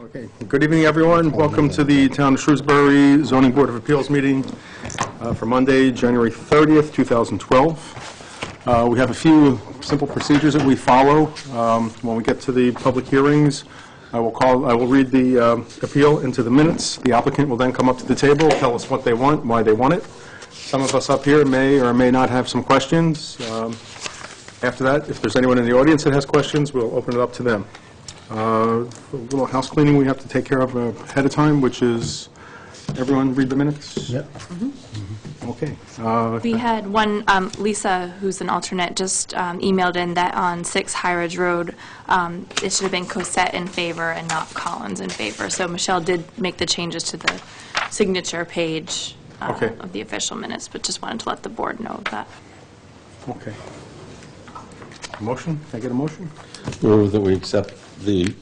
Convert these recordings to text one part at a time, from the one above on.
Okay. Good evening, everyone. Welcome to the Town of Shrewsbury Zoning Board of Appeals meeting for Monday, January 30th, 2012. We have a few simple procedures that we follow. When we get to the public hearings, I will read the appeal into the minutes. The applicant will then come up to the table, tell us what they want, why they want it. Some of us up here may or may not have some questions. After that, if there's anyone in the audience that has questions, we'll open it up to them. A little house cleaning we have to take care of ahead of time, which is, everyone read the minutes? Yep. Okay. We had one, Lisa, who's an alternate, just emailed in that on 6 High Ridge Road, it should have been Cosette in favor and not Collins in favor. So Michelle did make the changes to the signature page Okay. of the official minutes, but just wanted to let the board know of that. Okay. Motion? Can I get a motion? Move that we accept the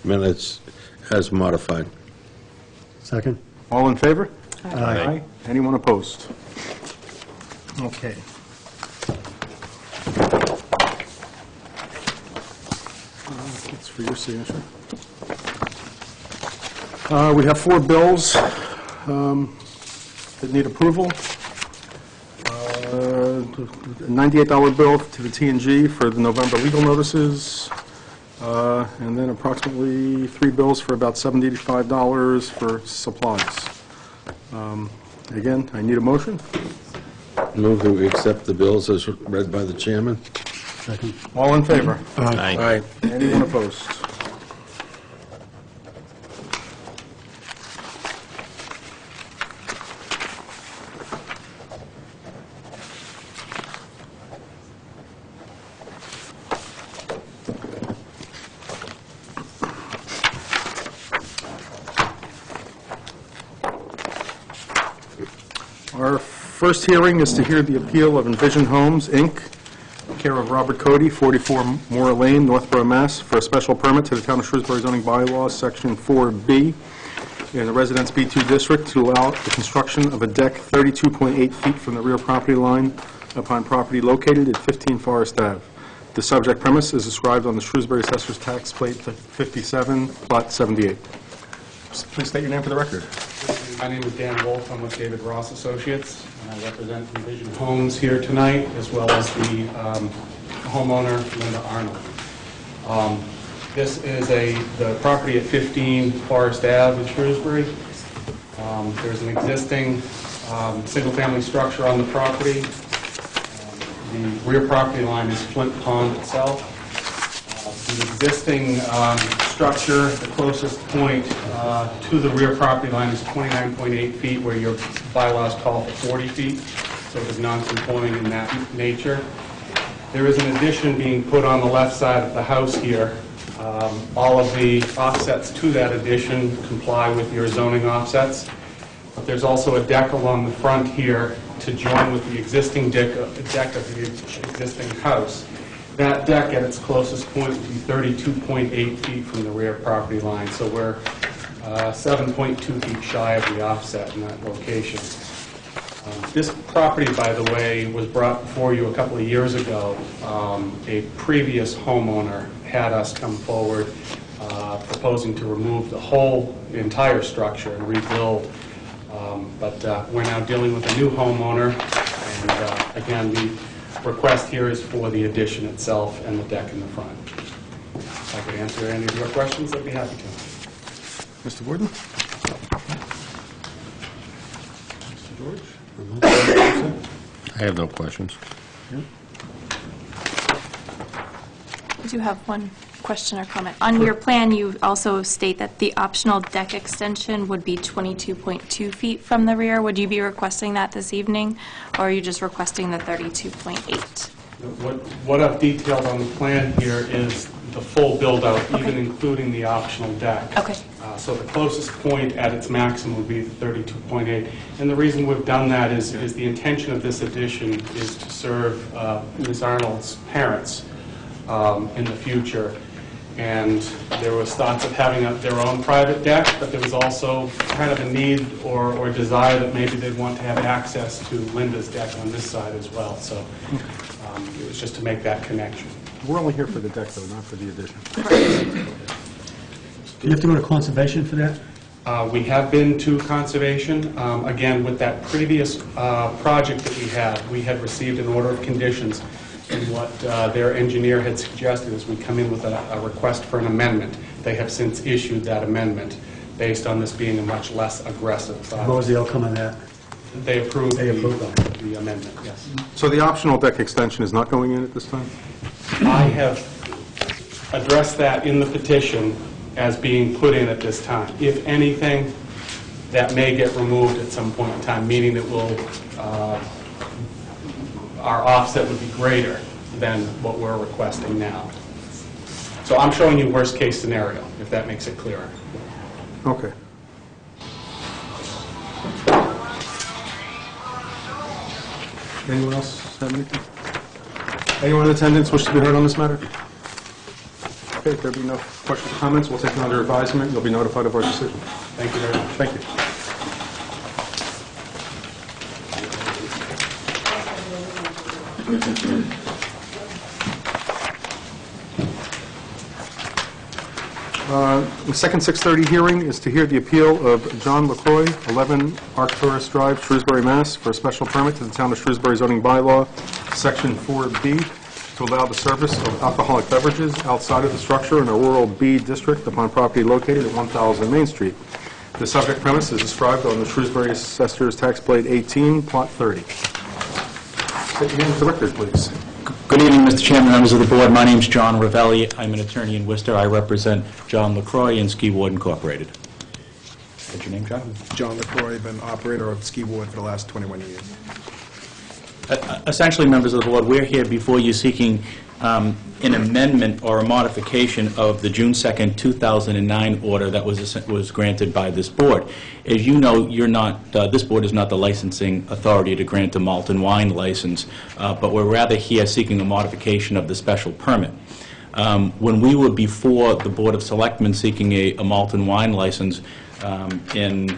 minutes as modified. Second? All in favor? Aye. Anyone opposed? Okay. It's for your signature. We have 4 bills that need approval. A $98 bill to the T&G for the November legal notices, and then approximately 3 bills for about $75 for supplies. Again, I need a motion. Move that we accept the bills as read by the chairman. Second? All in favor? Aye. Anyone opposed? Our first hearing is to hear the appeal of Envision Homes, Inc., care of Robert Cody, 44 Moore Lane, Northborough, Mass., for a special permit to the Town of Shrewsbury zoning bylaws, Section 4B, in the Residence B2 district to allow the construction of a deck 32.8 feet from the rear property line upon property located at 15 Forest Ave. The subject premise is described on the Shrewsbury Assessor's Tax Plate 57, Plot 78. Please state your name for the record. My name is Dan Wolf. I'm with David Ross Associates, and I represent Envision Homes here tonight, as well as the homeowner, Linda Arnold. This is the property at 15 Forest Ave in Shrewsbury. There's an existing single-family structure on the property. The rear property line is Flint Pond itself. The existing structure, the closest point to the rear property line is 29.8 feet, where your bylaws call for 40 feet, so it is non-conforming in that nature. There is an addition being put on the left side of the house here. All of the offsets to that addition comply with your zoning offsets, but there's also a deck along the front here to join with the existing deck of the existing house. That deck at its closest point would be 32.8 feet from the rear property line, so we're 7.2 feet shy of the offset in that location. This property, by the way, was brought before you a couple of years ago. A previous homeowner had us come forward proposing to remove the entire structure and rebuild, but we're now dealing with a new homeowner, and again, the request here is for the addition itself and the deck in the front. If I could answer any of your questions, I'd be happy to. Mr. Gordon? Mr. George? I have no questions. I do have one question or comment. On your plan, you also state that the optional deck extension would be 22.2 feet from the rear. Would you be requesting that this evening, or are you just requesting the 32.8? What I've detailed on the plan here is the full build-out, Okay. even including the optional deck. Okay. So the closest point at its maximum would be the 32.8. And the reason we've done that is the intention of this addition is to serve Ms. Arnold's parents in the future. And there was thoughts of having their own private deck, but there was also kind of a need or desire that maybe they'd want to have access to Linda's deck on this side as well. So it was just to make that connection. We're only here for the deck, though, not for the addition. Do you have to go to conservation for that? We have been to conservation. Again, with that previous project that we had received an order of conditions, and what their engineer had suggested is we come in with a request for an amendment. They have since issued that amendment based on this being a much less aggressive What project. was the outcome of that? They approved They approved the amendment, yes. So the optional deck extension is not going in at this time? I have addressed that in the petition as being put in at this time. If anything, that may get removed at some point in time, meaning that our offset would be greater than what we're requesting now. So I'm showing you worst-case scenario, if that makes it clearer. Okay. Anyone else have anything? Anyone in attendance wish to be heard on this matter? Okay, if there be no questions or comments, we'll take it under advisement. You'll be notified of our decision. Thank you very much. Thank you. The second 6:30 hearing is to hear the appeal of John LaCroix, 11 Arcturus Drive, Shrewsbury, Mass., for a special permit to the Town of Shrewsbury zoning bylaw, Section 4B, to allow the service of alcoholic beverages outside of the structure in a rural B district upon property located at 1000 Main Street. The subject premise is described on the Shrewsbury Assessor's Tax Plate 18, Plot 30. State your name for the record, please. Good evening, Mr. Chairman, members of the board. My name's John Ravelli. I'm an attorney in Worcester. I represent John LaCroix and Ski Ward Incorporated. What's your name, John? John LaCroix, been operator of Ski Ward for the last 21 years. Essentially, members of the board, we're here before you seeking an amendment or a modification of the June 2nd, 2009 order that was granted by this board. As you know, you're not, this board is not the licensing authority to grant a malt and wine license, but we're rather here seeking a modification of the special permit. When we were before the Board of Selectmen seeking a malt and wine license on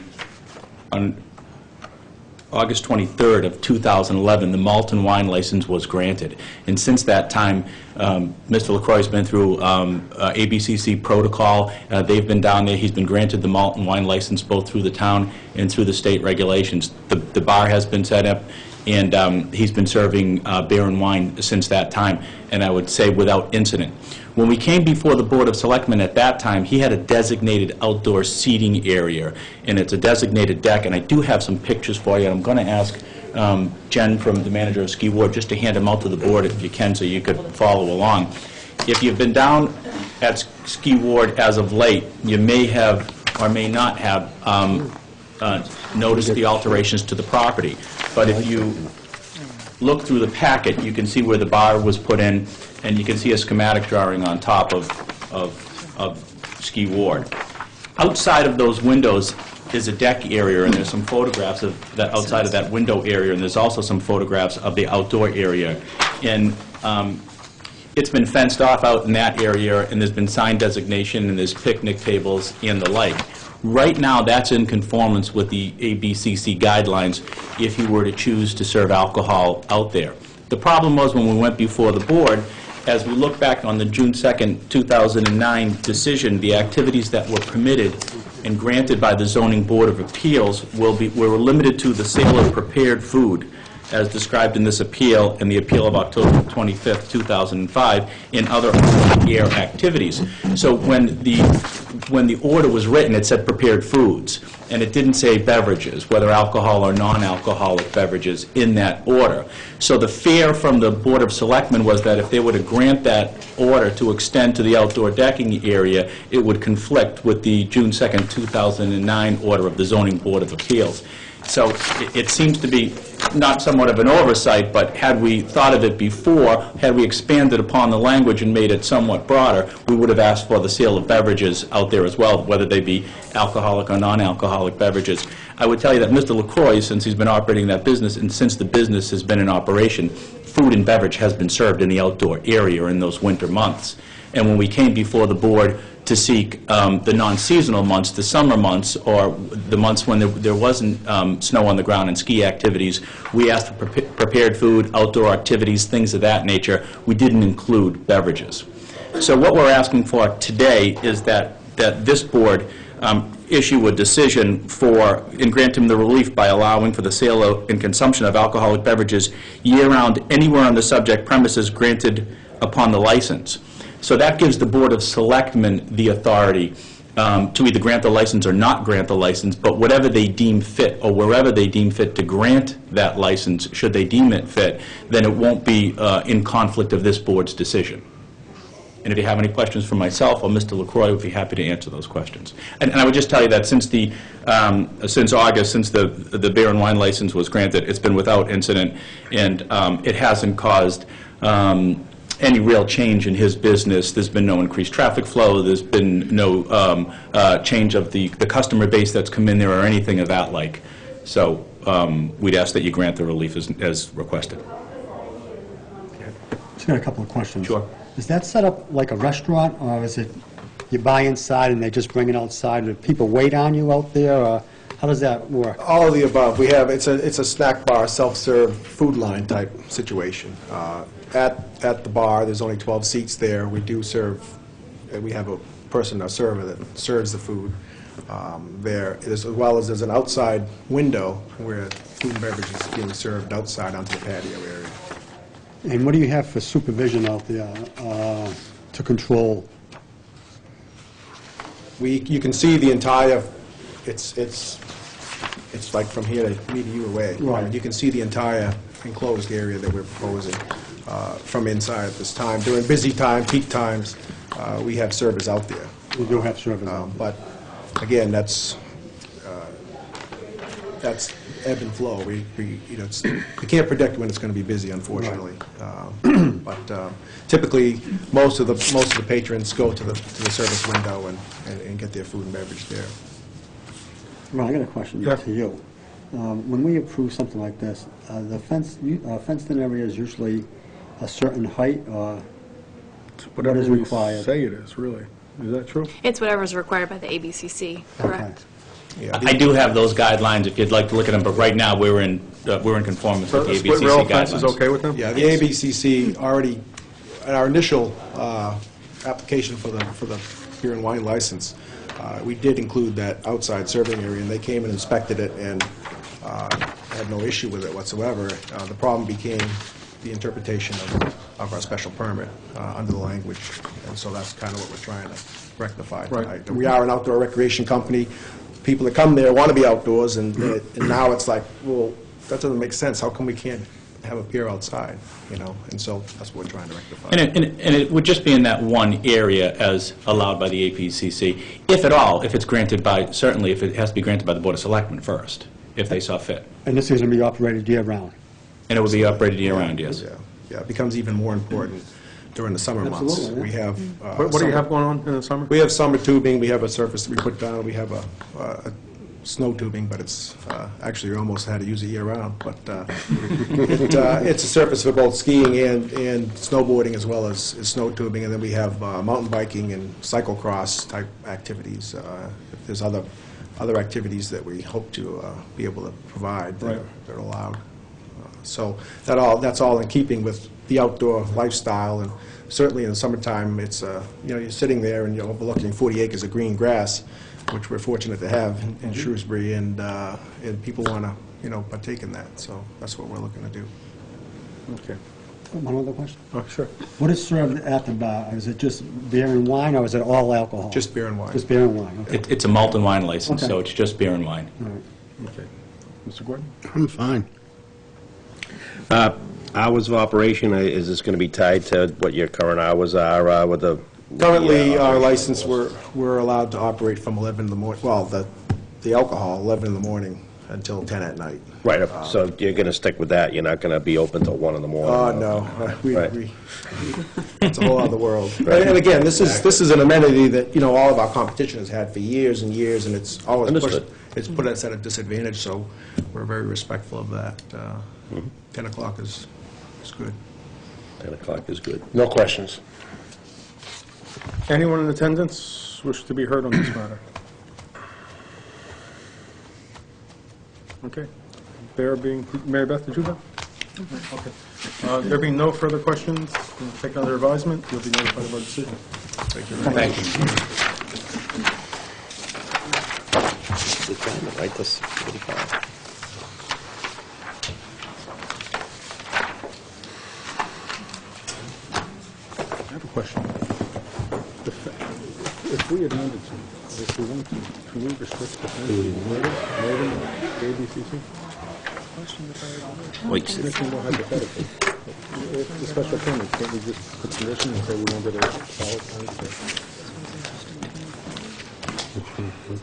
August 23rd of 2011, the malt and wine license was granted. And since that time, Mr. LaCroix has been through ABCC protocol. They've been down there. He's been granted the malt and wine license both through the town and through the state regulations. The bar has been set up, and he's been serving beer and wine since that time, and I would say without incident. When we came before the Board of Selectmen at that time, he had a designated outdoor seating area, and it's a designated deck, and I do have some pictures for you. I'm going to ask Jen, from the manager of Ski Ward, just to hand them out to the board if you can, so you could follow along. If you've been down at Ski Ward as of late, you may have or may not have noticed the alterations to the property. But if you look through the packet, you can see where the bar was put in, and you can see a schematic drawing on top of Ski Ward. Outside of those windows is a deck area, and there's some photographs of that outside of that window area, and there's also some photographs of the outdoor area. And it's been fenced off out in that area, and there's been sign designation, and there's picnic tables and the like. Right now, that's in conformance with the ABCC guidelines if you were to choose to serve alcohol out there. The problem was when we went before the board, as we look back on the June 2nd, 2009 decision, the activities that were permitted and granted by the Zoning Board of Appeals were limited to the sale of prepared food, as described in this appeal and the appeal of October 25th, 2005, and other air activities. So when the order was written, it said prepared foods, and it didn't say beverages, whether alcohol or non-alcoholic beverages, in that order. So the fear from the Board of Selectmen was that if they were to grant that order to extend to the outdoor decking area, it would conflict with the June 2nd, 2009 order of the Zoning Board of Appeals. So it seems to be not somewhat of an oversight, but had we thought of it before, had we expanded upon the language and made it somewhat broader, we would have asked for the sale of beverages out there as well, whether they be alcoholic or non-alcoholic beverages. I would tell you that Mr. LaCroix, since he's been operating that business, and since the business has been in operation, food and beverage has been served in the outdoor area in those winter months. And when we came before the board to seek the non-seasonal months, the summer months, or the months when there wasn't snow on the ground and ski activities, we asked for prepared food, outdoor activities, things of that nature. We didn't include beverages. So what we're asking for today is that that this board issue a decision and grant him the relief by allowing for the sale and consumption of alcoholic beverages year-round anywhere on the subject premises granted upon the license. So that gives the Board of Selectmen the authority to either grant the license or not grant the license, but whatever they deem fit, or wherever they deem fit to grant that license, should they deem it fit, then it won't be in conflict of this board's decision. And if you have any questions for myself or Mr. LaCroix, we'd be happy to answer those questions. And I would just tell you that since August, since the beer and wine license was granted, it's been without incident, and it hasn't caused any real change in his business. There's been no increased traffic flow. There's been no change of the customer base that's come in there or anything of that like. So we'd ask that you grant the relief as requested. Just got a couple of questions. Sure. Is that set up like a restaurant, or is it you buy inside and they just bring it outside? Do people wait on you out there, or how does that work? All of the above. We have, it's a snack bar, self-serve food line type situation. At the bar, there's only 12 seats there. We do serve, we have a person, a server, that serves the food there, as well as there's an outside window where food and beverage is being served outside onto the patio area. And what do you have for supervision out there to control? You can see the entire, it's like from here to me to you away. Right. You can see the entire enclosed area that we're proposing from inside at this time. During busy time, peak times, we have servers out there. You do have service out there. But again, that's ebb and flow. We can't predict when it's going to be busy, unfortunately. But typically, most of the patrons go to the service window and get their food and beverage there. Well, I got a question Yeah. to you. When we approve something like this, the fenced-in area is usually a certain height, or what is required? Say it is, really. Is that true? It's whatever's required by the ABCC, correct? Yeah, I do have those guidelines if you'd like to look at them, but right now we're in conformance with the Split rail ABCC fence is guidelines. okay with them? Yeah, the ABCC already, in our initial application for the beer and wine license, we did include that outside serving area, and they came and inspected it and had no issue with it whatsoever. The problem became the interpretation of our special permit under the language, and so that's kind of what we're trying to rectify Right. tonight. We are an outdoor recreation company. People that come there want to be outdoors, and now it's like, well, that doesn't make sense. How come we can't have a pier outside, you know? And so that's what we're trying to rectify. And it would just be in that one area as allowed by the APCC, if at all, if it's granted by, certainly if it has to be granted by the Board of Selectmen first, if they saw fit. And this is going to be operated year-round? And it would be operated year-round, yes. Yeah, it becomes even more important during the summer months. Absolutely, yeah. We have... What do you have going on in the summer? We have summer tubing, we have a surface that we put down, we have a snow tubing, but it's, actually, you almost had to use it year-round, but it's a surface for both skiing and snowboarding as well as snow tubing, and then we have mountain biking and cyclocross type activities. There's other activities that we hope to be able to provide that are allowed. So that's all in keeping with the outdoor lifestyle, and certainly in the summertime, it's, you're sitting there and you're overlooking 40 acres of green grass, which we're fortunate to have in Shrewsbury, and people want to, partake in that. So that's what we're looking to do. Okay. One other question? Oh, sure. What is served at the bar? Is it just beer and wine, or is it all alcohol? Just beer and wine. Just beer and wine, okay. It's a malt and wine license, Okay. so it's just beer and wine. All right. Okay. Mr. Gordon? I'm fine. Hours of operation, is this going to be tied to what your current hours are with the... Currently, our license, we're allowed to operate from 11 in the morning, well, the alcohol, 11 in the morning until 10 at night. Right, so you're going to stick with that? You're not going to be open till 1 in the morning? Oh, no. Right. It's a whole other world. And again, this is an amenity that, all of our competition has had for years and years, and it's always pushed, Understood. it's put us at a disadvantage, so we're very respectful of that. 10 o'clock is good. 10 o'clock is good. No questions. Anyone in attendance wish to be heard on this matter? Okay. Mary Beth, did you go? Okay. There being no further questions, we'll take under advisement. You'll be notified of our decision. Thank you. Thank you. We're trying to write this 45. I have a question. If we had wanted to, if we wanted to, can we restrict the fence more than the ABCC? Wait, More hypothetically. If the special permit, can't we just put condition and say we wanted to follow fence?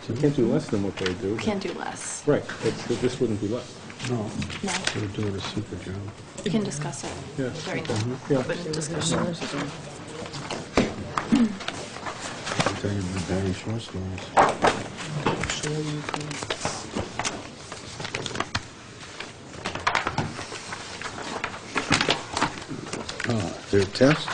We can't do less than what they do. Can't do less. Right, this wouldn't be less. No. No, They're doing a super job. you can discuss it Yeah. during the Yeah. open discussion. Their test?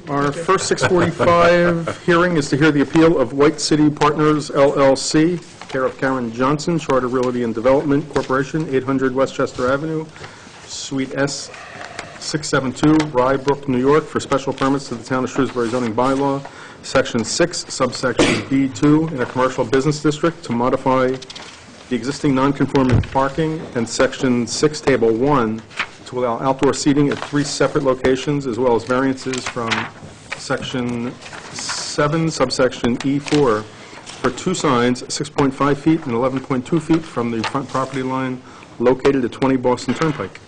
Our first 6:45 hearing is to hear the appeal of White City Partners LLC, care of Karen Johnson, Charter Realty and Development Corporation, 800 Westchester Avenue, Suite S, 672, Rye Brook, New York, for special permits to the Town of Shrewsbury zoning bylaw, Section 6, subsection B2, in a commercial business district to modify the existing non-conforming parking, and Section 6, Table 1, to allow outdoor seating at 3 separate locations, as well as variances from Section 7, subsection E4, for 2 signs, 6.5 feet and 11.2 feet from the front property line located at 20 Boston Turnpike.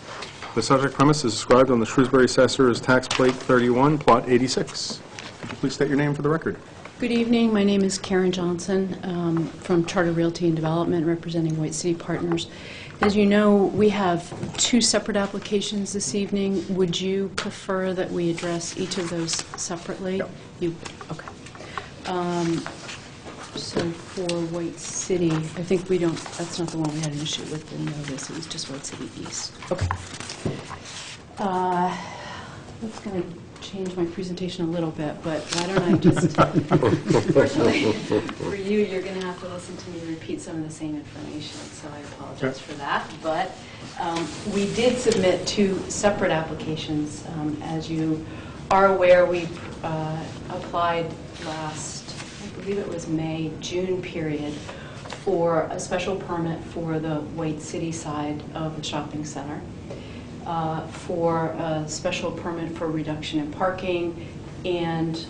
The subject premise is described on the Shrewsbury Assessor's Tax Plate 31, Plot 86. Could you please state your name for the record? Good evening. My name is Karen Johnson from Charter Realty and Development, representing White City Partners. As you know, we have 2 separate applications this evening. Would you prefer that we address each of those separately? Yep. Okay. So for White City, I think we don't, that's not the one we had an issue with the notice. It was just White City East. Okay. That's going to change my presentation a little bit, but why don't I just, unfortunately, for you, you're going to have to listen to me repeat some of the same information, so I apologize for that. But we did submit 2 separate applications. As you are aware, we applied last, I believe it was May, June period, for a special permit for the White City side of the shopping center, for a special permit for reduction in parking and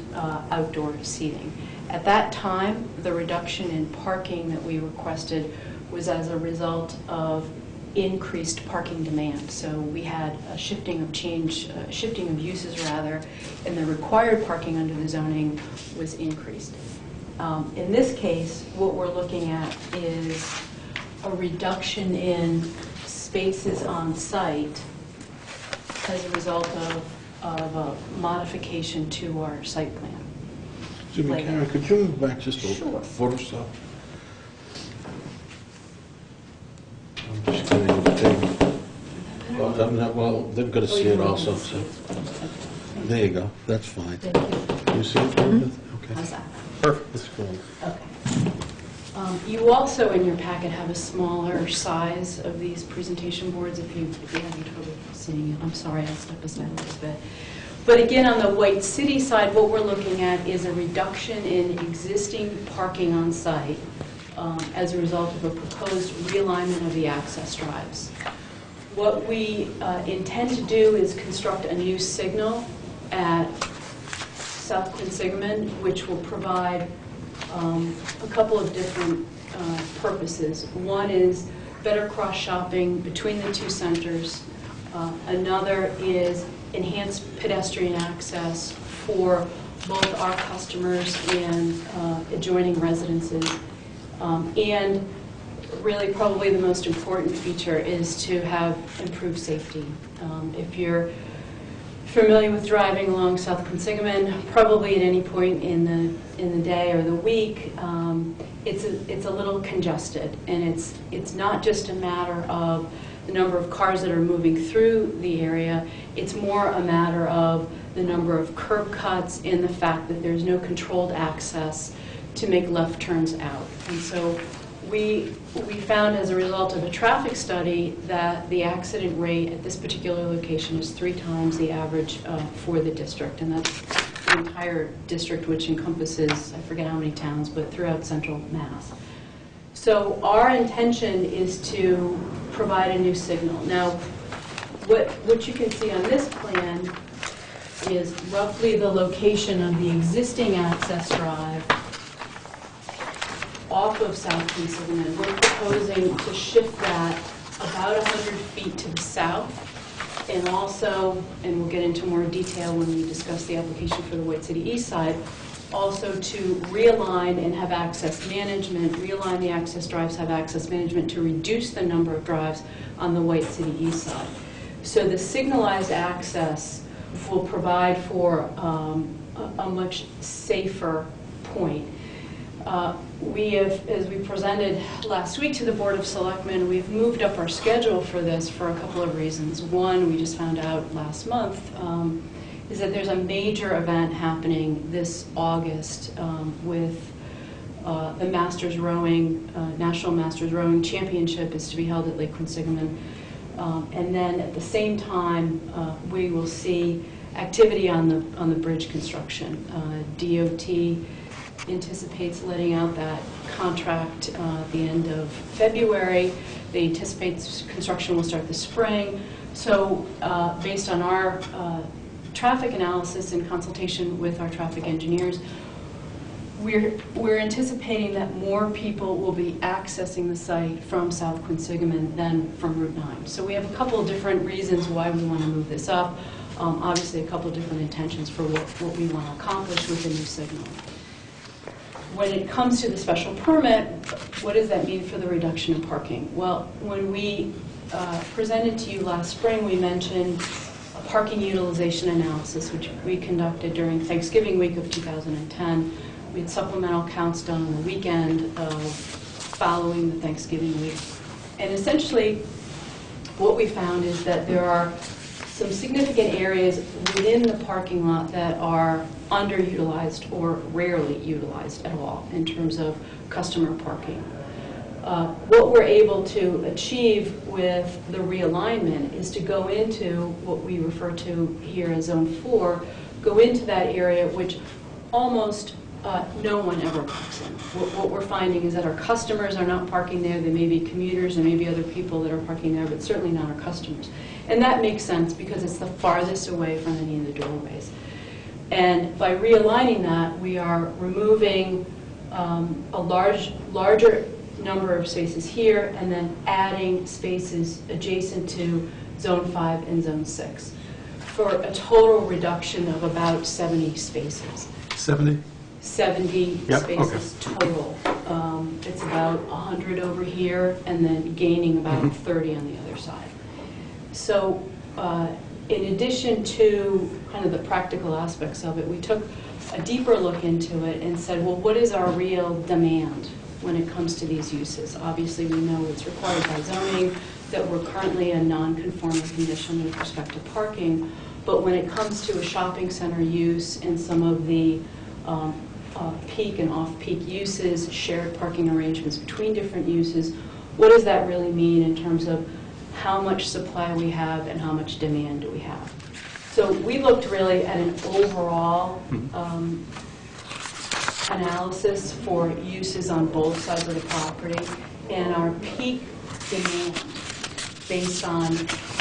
outdoor seating. At that time, the reduction in parking that we requested was as a result of increased parking demand. So we had a shifting of uses rather, and the required parking under the zoning was increased. In this case, what we're looking at is a reduction in spaces on site as a result of a modification to our site plan. Jimmy, Karen, could you move back just a Sure. foot or so? I'm just getting the thing. Well, they've got to see it also, so. There you go, that's fine. Thank you. You see it, Elizabeth? Okay. How's that? Perfect. That's good. Okay. You also, in your packet, have a smaller size of these presentation boards if you're having trouble seeing it. I'm sorry, I'll step aside a little bit. But again, on the White City side, what we're looking at is a reduction in existing parking on site as a result of a proposed realignment of the access drives. What we intend to do is construct a new signal at South Quinsigamond, which will provide a couple of different purposes. One is better cross-shopping between the 2 centers. Another is enhanced pedestrian access for both our customers and adjoining residences. And really probably the most important feature is to have improved safety. If you're familiar with driving along South Quinsigamond, probably at any point in the day or the week, it's a little congested, and it's not just a matter of the number of cars that are moving through the area. It's more a matter of the number of curb cuts and the fact that there's no controlled access to make left turns out. And so we found as a result of a traffic study that the accident rate at this particular location is 3 times the average for the district, and that's the entire district, which encompasses, I forget how many towns, but throughout central Mass. So our intention is to provide a new signal. Now, what you can see on this plan is roughly the location of the existing access drive off of South Quinsigamond. We're proposing to shift that about 100 feet to the south, and also, and we'll get into more detail when we discuss the application for the White City East side, also to realign and have access management, realign the access drives, have access management to reduce the number of drives on the White City East side. So the signalized access will provide for a much safer point. We have, as we presented last week to the Board of Selectmen, we've moved up our schedule for this for a couple of reasons. One, we just found out last month, is that there's a major event happening this August with the Masters Rowing, National Masters Rowing Championship is to be held at Lake Quinsigamond. And then at the same time, we will see activity on the bridge construction. DOT anticipates letting out that contract at the end of February. They anticipate construction will start this spring. So based on our traffic analysis in consultation with our traffic engineers, we're anticipating that more people will be accessing the site from South Quinsigamond than from Route 9. So we have a couple of different reasons why we want to move this up. Obviously, a couple of different intentions for what we want to accomplish with the new signal. When it comes to the special permit, what does that mean for the reduction in parking? Well, when we presented to you last spring, we mentioned a parking utilization analysis, which we conducted during Thanksgiving week of 2010. We had supplemental counts done on the weekend following the Thanksgiving week. And essentially, what we found is that there are some significant areas within the parking lot that are underutilized or rarely utilized at all in terms of customer parking. What we're able to achieve with the realignment is to go into what we refer to here as Zone 4, go into that area which almost no one ever parks in. What we're finding is that our customers are not parking there. There may be commuters, there may be other people that are parking there, but certainly not our customers. And that makes sense because it's the farthest away from any of the doorways. And by realigning that, we are removing a larger number of spaces here and then adding spaces adjacent to Zone 5 and Zone 6 for a total reduction of about 70 spaces. 70? 70 Yep, spaces total. It's about 100 over here and then gaining about 30 on the other side. So in addition to kind of the practical aspects of it, we took a deeper look into it and said, well, what is our real demand when it comes to these uses? Obviously, we know it's required by zoning, that we're currently a non-conforming condition with respect to parking, but when it comes to a shopping center use and some of the peak and off-peak uses, shared parking arrangements between different uses, what does that really mean in terms of how much supply we have and how much demand do we have? So we looked really at an overall analysis for uses on both sides of the property, and our peak demand based on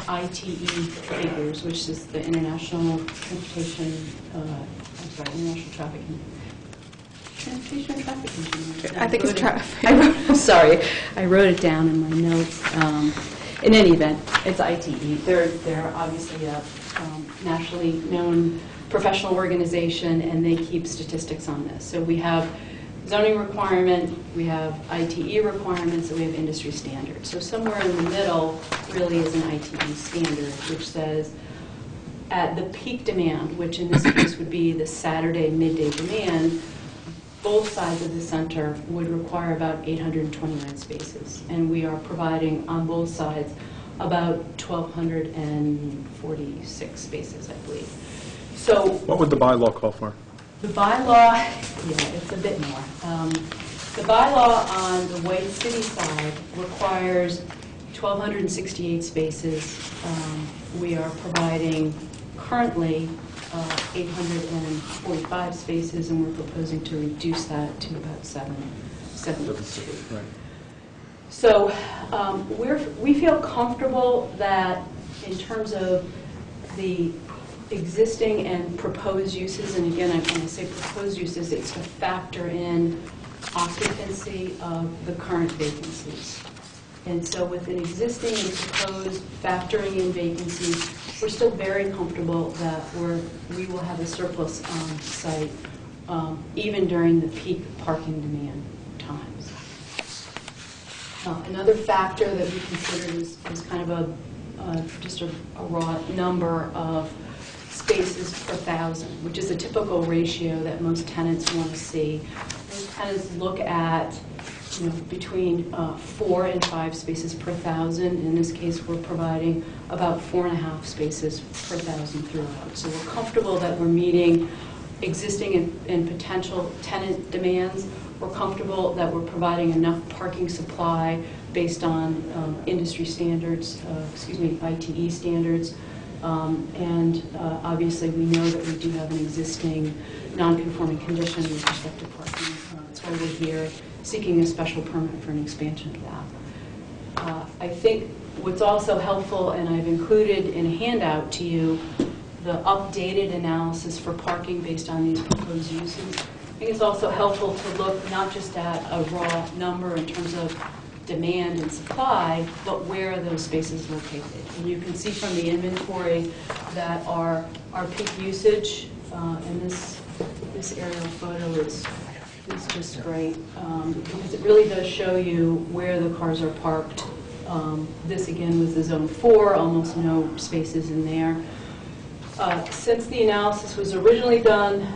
ITE figures, which is the International Transportation, International Traffic Transportation or Traffic Engineering? I think it's traffic. I'm sorry, I wrote it down in my notes. In any event, it's ITE. They're obviously a nationally known professional organization, and they keep statistics on this. So we have zoning requirement, we have ITE requirements, and we have industry standards. So somewhere in the middle really is an ITE standard, which says at the peak demand, which in this case would be the Saturday midday demand, both sides of the center would require about 829 spaces. And we are providing on both sides about 1,246 spaces, I believe. So What would the bylaw call for? the bylaw, yeah, it's a bit more. The bylaw on the White City side requires 1,268 spaces. We are providing currently 845 spaces, and we're proposing to reduce that to about 72. Right. So we feel comfortable that in terms of the existing and proposed uses, and again, when I say proposed uses, it's to factor in occupancy of the current vacancies. And so with an existing and proposed factoring in vacancies, we're still very comfortable that we will have a surplus on site even during the peak parking demand times. Another factor that we considered is kind of just a raw number of spaces per thousand, which is a typical ratio that most tenants want to see. Most tenants look at between 4 and 5 spaces per thousand. In this case, we're providing about 4.5 spaces per thousand throughout. So we're comfortable that we're meeting existing and potential tenant demands. We're comfortable that we're providing enough parking supply based on industry standards, ITE standards. And obviously, we know that we do have an existing non-conforming condition with respect to parking. That's why we're here seeking a special permit for an expansion of that. I think what's also helpful, and I've included in a handout to you, the updated analysis for parking based on these proposed uses. I think it's also helpful to look not just at a raw number in terms of demand and supply, but where are those spaces located. And you can see from the inventory that our peak usage, and this aerial photo is just great, because it really does show you where the cars are parked. This again was the zone 4, almost no spaces in there. Since the analysis was originally done,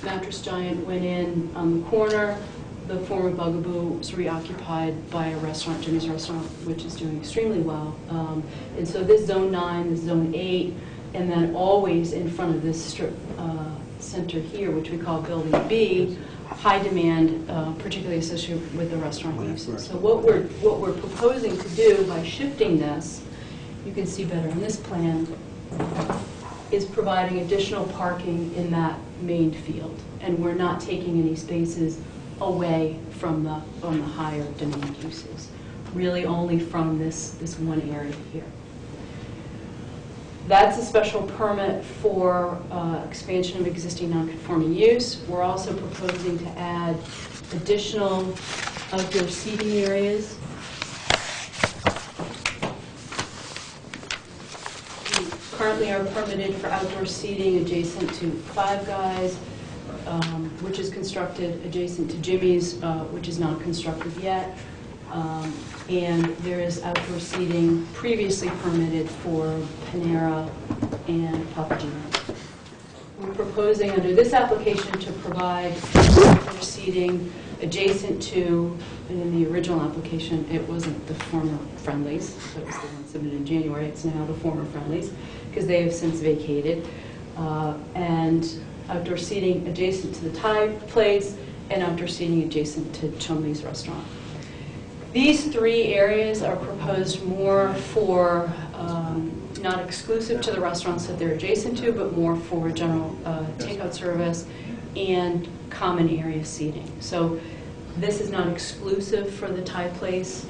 Mattress Giant went in on the corner. The former Bugaboo was reoccupied by a restaurant, Jimmy's Restaurant, which is doing extremely well. And so this zone 9, this zone 8, and then always in front of this strip center here, which we call Building B, high demand, particularly associated with the restaurant uses. So what we're proposing to do by shifting this, you can see better in this plan, is providing additional parking in that main field. And we're not taking any spaces away from the higher demand uses, really only from this one area here. That's a special permit for expansion of existing non-conforming use. We're also proposing to add additional outdoor seating areas. We currently are permitted for outdoor seating adjacent to Five Guys, which is constructed, adjacent to Jimmy's, which is not constructed yet. And there is outdoor seating previously permitted for Panera and Papa Gino's. We're proposing under this application to provide outdoor seating adjacent to, and in the original application, it wasn't the former Friendly's, so it was the one submitted in January. It's now the former Friendly's, because they have since vacated. And outdoor seating adjacent to the Thai place, and outdoor seating adjacent to Chumley's restaurant. These 3 areas are proposed more for, not exclusive to the restaurants that they're adjacent to, but more for general takeout service and common area seating. So this is not exclusive for the Thai place.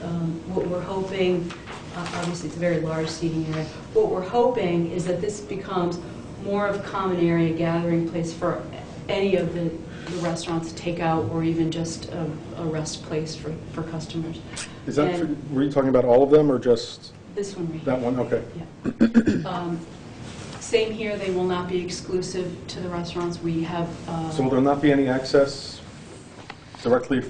What we're hoping, obviously it's a very large seating area, what we're hoping is that this becomes more of a common area gathering place for any of the restaurants to take out, or even just a rest place for customers. Is that, were you talking about all of them, or just this one right that one? Okay. Yeah. Same here, they will not be exclusive to the restaurants. We have... So will there not be any access directly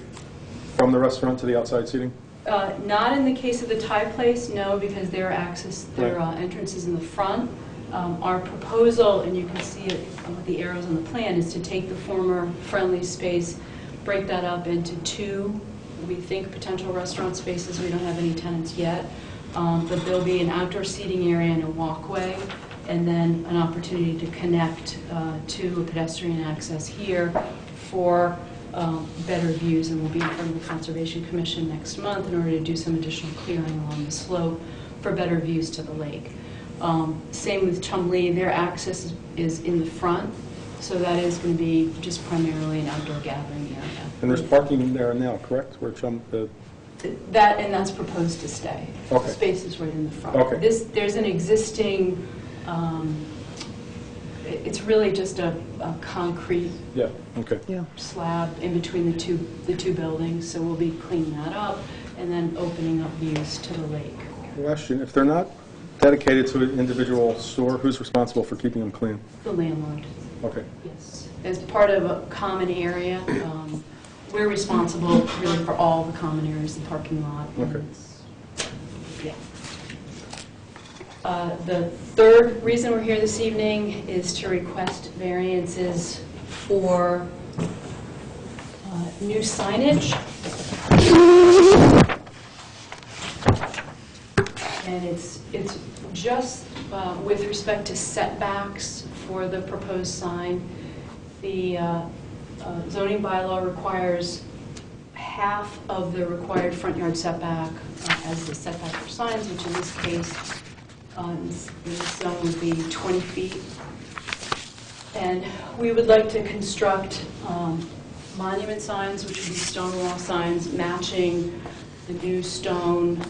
from the restaurant to the outside seating? Not in the case of the Thai place, no, because their entrance is in the front. Our proposal, and you can see it with the arrows on the plan, is to take the former Friendly's space, break that up into 2, we think, potential restaurant spaces. We don't have any tenants yet, but there'll be an outdoor seating area and a walkway, and then an opportunity to connect to a pedestrian access here for better views, and we'll be in front of the Conservation Commission next month in order to do some additional clearing along the slope for better views to the lake. Same with Chumley, their access is in the front, So that is going to be just primarily an outdoor gathering area. And there's parking there now, correct? Where That's proposed to stay. Okay. Space is right in the front. Okay. There's an existing, it's really just a concrete yeah, okay. slab in between the two buildings, so we'll be cleaning that up and then opening up views to the lake. Question, if they're not dedicated to an individual store, who's responsible for keeping them clean? The landlord, Okay. yes. As part of a common area, we're responsible really for all the common areas, the parking lot. Okay. Yeah. The third reason we're here this evening is to request variances for new signage. And it's just with respect to setbacks for the proposed sign. The zoning bylaw requires half of the required front yard setback as the setback for signs, which in this case, in this zone would be 20 feet. And we would like to construct monument signs, which would be stone wall signs, matching the new stone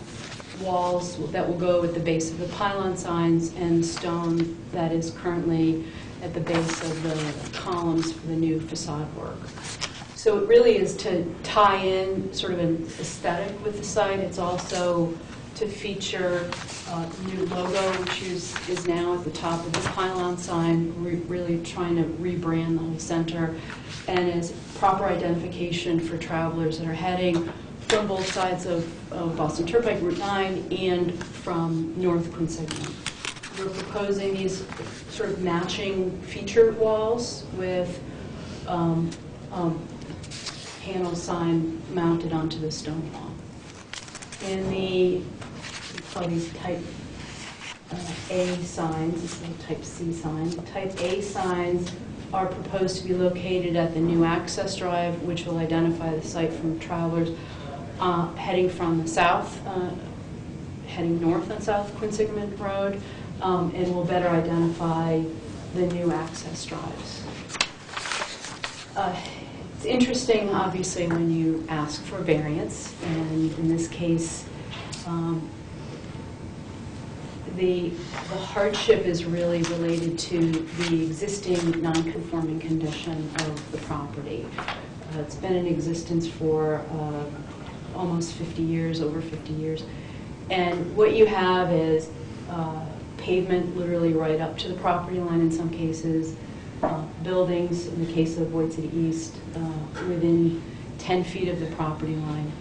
walls that will go at the base of the pylon signs and stone that is currently at the base of the columns for the new facade work. So it really is to tie in sort of an aesthetic with the site. It's also to feature a new logo, which is now at the top of the pylon sign, really trying to rebrand the whole center, and as proper identification for travelers that are heading from both sides of Boston Turnpike Route 9 and from North Quinsigamond. We're proposing these sort of matching feature walls with panel sign mounted onto the stone wall. And we call these type A signs, this is a type C sign. Type A signs are proposed to be located at the new access drive, which will identify the site from travelers heading from the south, heading north on South Quinsigamond Road, and will better identify the new access drives. It's interesting, obviously, when you ask for variance, and in this case, the hardship is really related to the existing non-conforming condition of the property. It's been in existence for almost 50 years, over 50 years. And what you have is pavement literally right up to the property line in some cases, buildings, in the case of White City East, within 10 feet of the property line.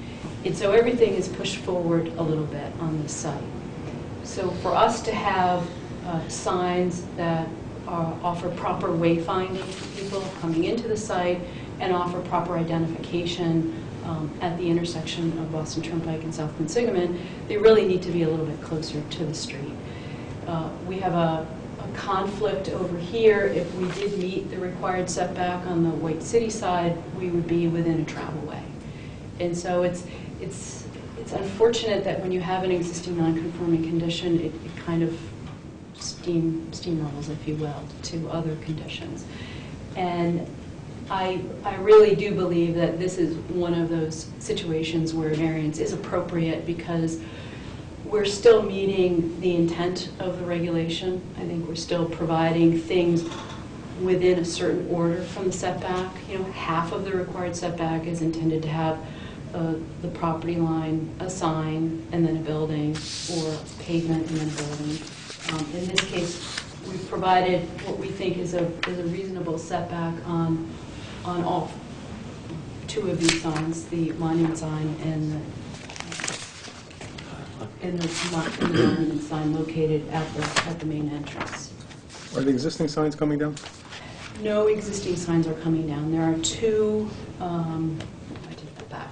And so everything is pushed forward a little bit on this site. So for us to have signs that offer proper wayfinding for people coming into the site and offer proper identification at the intersection of Boston Turnpike and South Quinsigamond, they really need to be a little bit closer to the street. We have a conflict over here. If we did meet the required setback on the White City side, we would be within a travel way. And so it's unfortunate that when you have an existing non-conforming condition, it kind of steamrolls, if you will, to other conditions. And I really do believe that this is one of those situations where variance is appropriate because we're still meeting the intent of the regulation. I think we're still providing things within a certain order from the setback. You know, half of the required setback is intended to have the property line, a sign, and then a building, or pavement and then a building. In this case, we've provided what we think is a reasonable setback on all two of these signs, the monument sign and the monument sign located at the main entrance. Are the existing signs coming down? No existing signs are coming down. There are two, I take that back.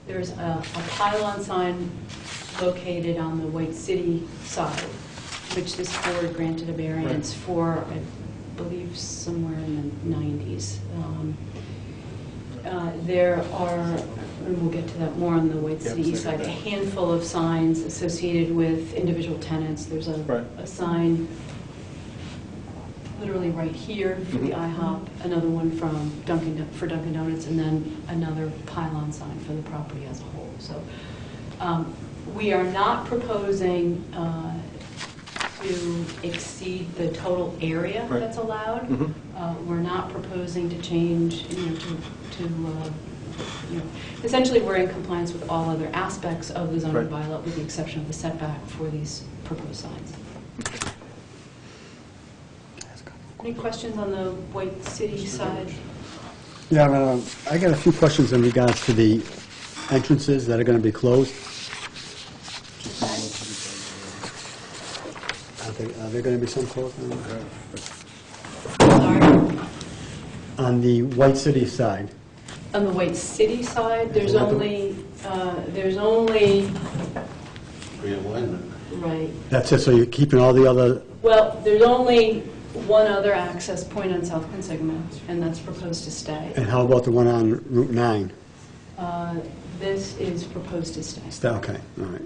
There's a pylon sign located on the White City side, which this board granted a variance for, I believe, somewhere in the 90s. There are, and we'll get to that more on the White City East side, a handful of signs associated with individual tenants. There's a sign literally right here for the IHOP, another one for Dunkin' Donuts, and then another pylon sign for the property as a whole. So we are not proposing to exceed the total area Right. that's allowed. We're not proposing to change, essentially we're in compliance with all other aspects of the zoning Right. bylaw with the exception of the setback for these proposed signs. Any questions on the White City side? Yeah, I got a few questions in regards to the entrances that are going to be closed. Are there going to be some closed? Sorry. On the White City side? On the White City side, there's Is that the- only, Realignment. right, That's it, so you're keeping all the other, well, there's only one other access point on South Consigma, and that's proposed to stay. and how about the one on Route 9? This is proposed to stay. Okay, all right.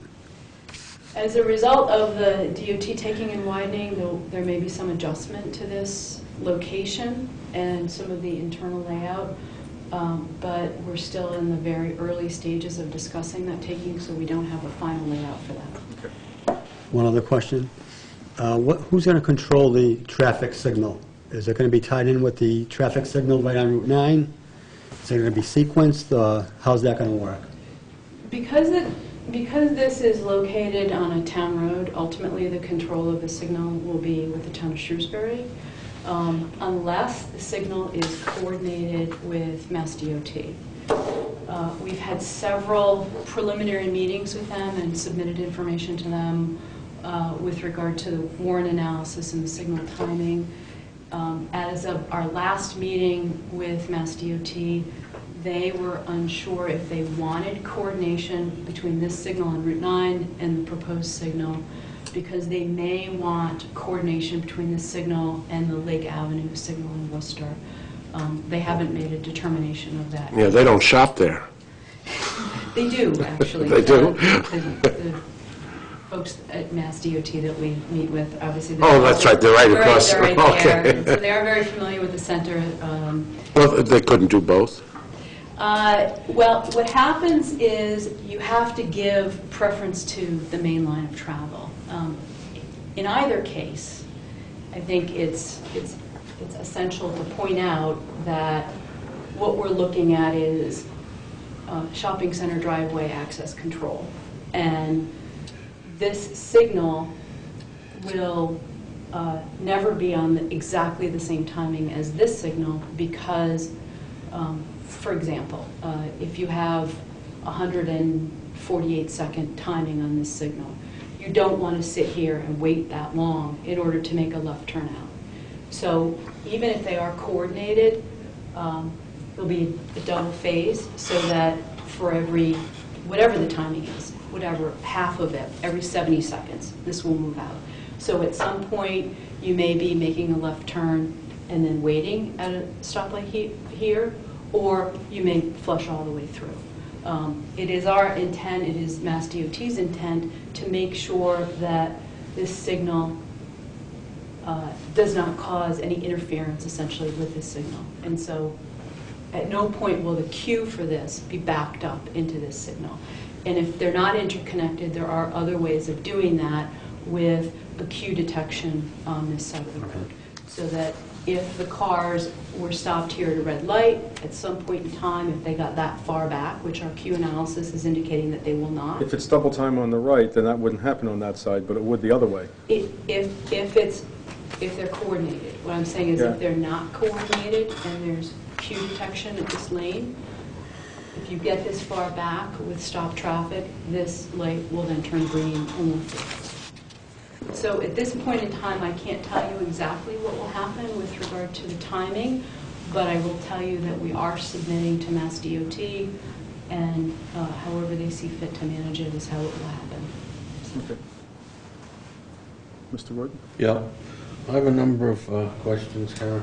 As a result of the DOT taking and widening, there may be some adjustment to this location and some of the internal layout, but we're still in the very early stages of discussing that taking, so we don't have a final layout for that. One other question. Who's going to control the traffic signal? Is it going to be tied in with the traffic signal right on Route 9? Is it going to be sequenced? How's that going to work? Because this is located on a town road, ultimately the control of the signal will be with the town of Shrewsbury, unless the signal is coordinated with Mass DOT. We've had several preliminary meetings with them and submitted information to them with regard to the warrant analysis and the signal timing. As of our last meeting with Mass DOT, they were unsure if they wanted coordination between this signal on Route 9 and the proposed signal, because they may want coordination between this signal and the Lake Avenue signal in Worcester. They haven't made a determination of that. Yeah, they don't shop there. They do, actually. They do? The folks at Mass DOT that we meet with, obviously. Oh, that's right, they're right across. They're right there. Okay. And so they are very familiar with the center. Well, they couldn't do both? Well, what happens is you have to give preference to the main line of travel. In either case, I think it's essential to point out that what we're looking at is shopping center driveway access control. And this signal will never be on exactly the same timing as this signal because, for example, if you have 148-second timing on this signal, you don't want to sit here and wait that long in order to make a left turn out. So even if they are coordinated, there'll be a double phase so that for every, whatever the timing is, whatever, half of it, every 70 seconds, this will move out. So at some point, you may be making a left turn and then waiting at a stoplight here, or you may flush all the way through. It is our intent, it is Mass DOT's intent to make sure that this signal does not cause any interference essentially with this signal. And so at no point will the queue for this be backed up into this signal. And if they're not interconnected, there are other ways of doing that with the queue detection on this side of the road. So that if the cars were stopped here at a red light, at some point in time, if they got that far back, which our queue analysis is indicating that they will not. If it's double time on the right, then that wouldn't happen on that side, but it would the other way. If they're coordinated. What I'm saying is Yeah. if they're not coordinated and there's queue detection at this lane, if you get this far back with stop traffic, this light will then turn green almost. So at this point in time, I can't tell you exactly what will happen with regard to the timing, but I will tell you that we are submitting to Mass DOT, and however they see fit to manage it is how it will happen. Okay. Mr. Wood? Yeah, I have a number of questions, Karen.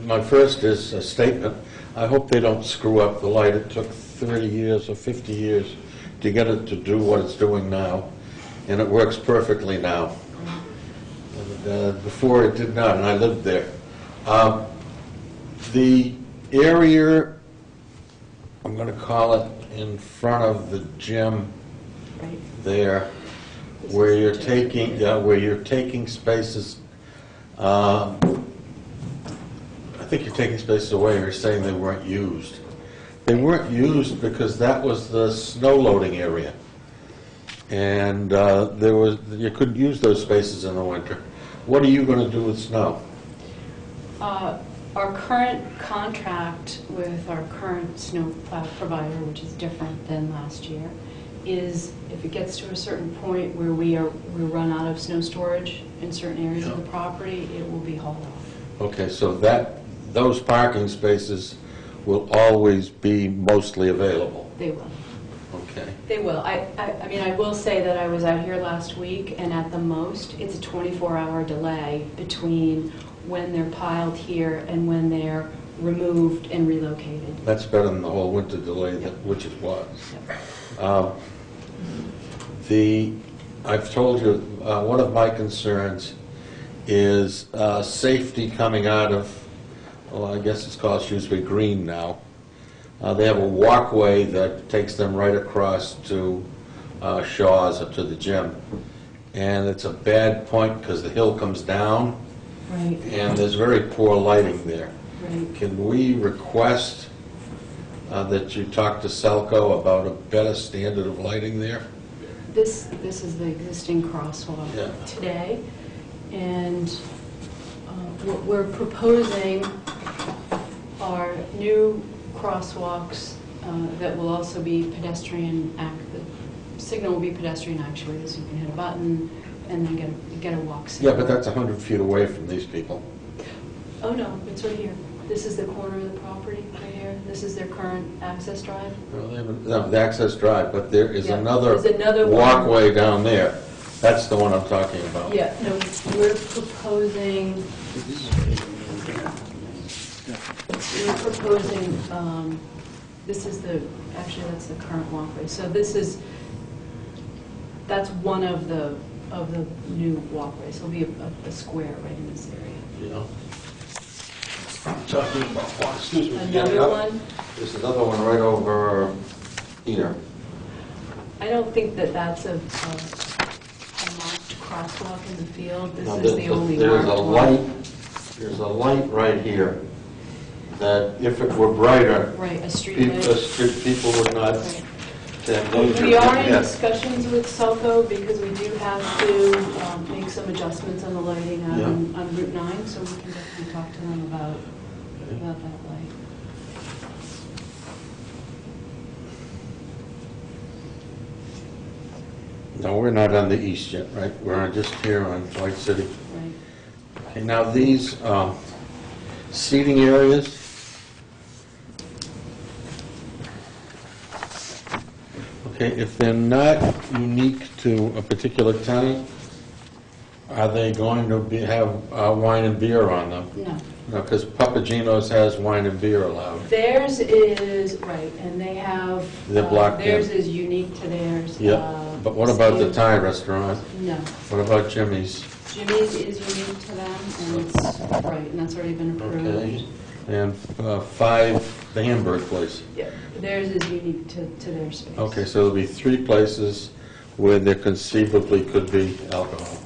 My first is a statement. I hope they don't screw up the light. It took 30 years or 50 years to get it to do what it's doing now, and it works perfectly now. before it did not, and I lived there. The area, I'm going to call it in front of the gym Right. there, where you're taking spaces, I think you're taking spaces away, you're saying they weren't used. They weren't used because that was the snow loading area. And you couldn't use those spaces in the winter. What are you going to do with snow? Our current contract with our current snowplow provider, which is different than last year, is if it gets to a certain point where we run out of snow storage in certain areas of the property, it will be hauled off. Okay, so those parking spaces will always be mostly available? They will. Okay. They will. I mean, I will say that I was out here last week, and at the most, it's a 24-hour delay between when they're piled here and when they're removed and relocated. That's better than the whole winter delay, which it was. I've told you, one of my concerns is safety coming out of, well, I guess it's called Shrewsbury Green now. They have a walkway that takes them right across to Shaw's, up to the gym. And it's a bad point because the hill comes down, Right. and there's very poor lighting there. Right. Can we request that you talk to Selco about a better standard of lighting there? This is the existing crosswalk Yeah. today, and what we're proposing are new crosswalks that will also be pedestrian, the signal will be pedestrian actuated, so you can hit a button and then get a walk signal. Yeah, but that's 100 feet away from these people. Oh, no, it's right here. This is the corner of the property, right here. This is their current access drive. Well, no, the access drive, but there is Yeah, another there's another one. walkway down there. That's the one I'm talking about. Yeah, no, we're proposing, this is actually that's the current walkway. So that's one of the new walkways. There'll be a square right in this area. Yeah. I'm talking about, oh, excuse me. Another one? There's another one right over here. I don't think that that's a marked crosswalk in the field. This No, is the only there's marked a one. light. There's a light right here that if it were brighter, Right, a street people, light. people would not Right. have danger. We are in Yeah. discussions with Selco because we do have to make some adjustments on the lighting on Route 9, so we can definitely talk to them about that light. No, we're not on the east yet, right? We're just here on White City. Right. Okay, now these seating areas, okay, if they're not unique to a particular tenant, are they going to have wine and beer on them? No. No, because Papagino's has wine and beer allowed. Theirs is, right, and they have, They're blocked in. theirs is unique to theirs. Yeah, but what about the Thai restaurant? No. What about Jimmy's? Jimmy's is unique to them, and it's, right, and that's already been approved. Okay, and the Hamburg place. Yeah, theirs is unique to their space. Okay, so there'll be 3 places where there conceivably could be alcohol.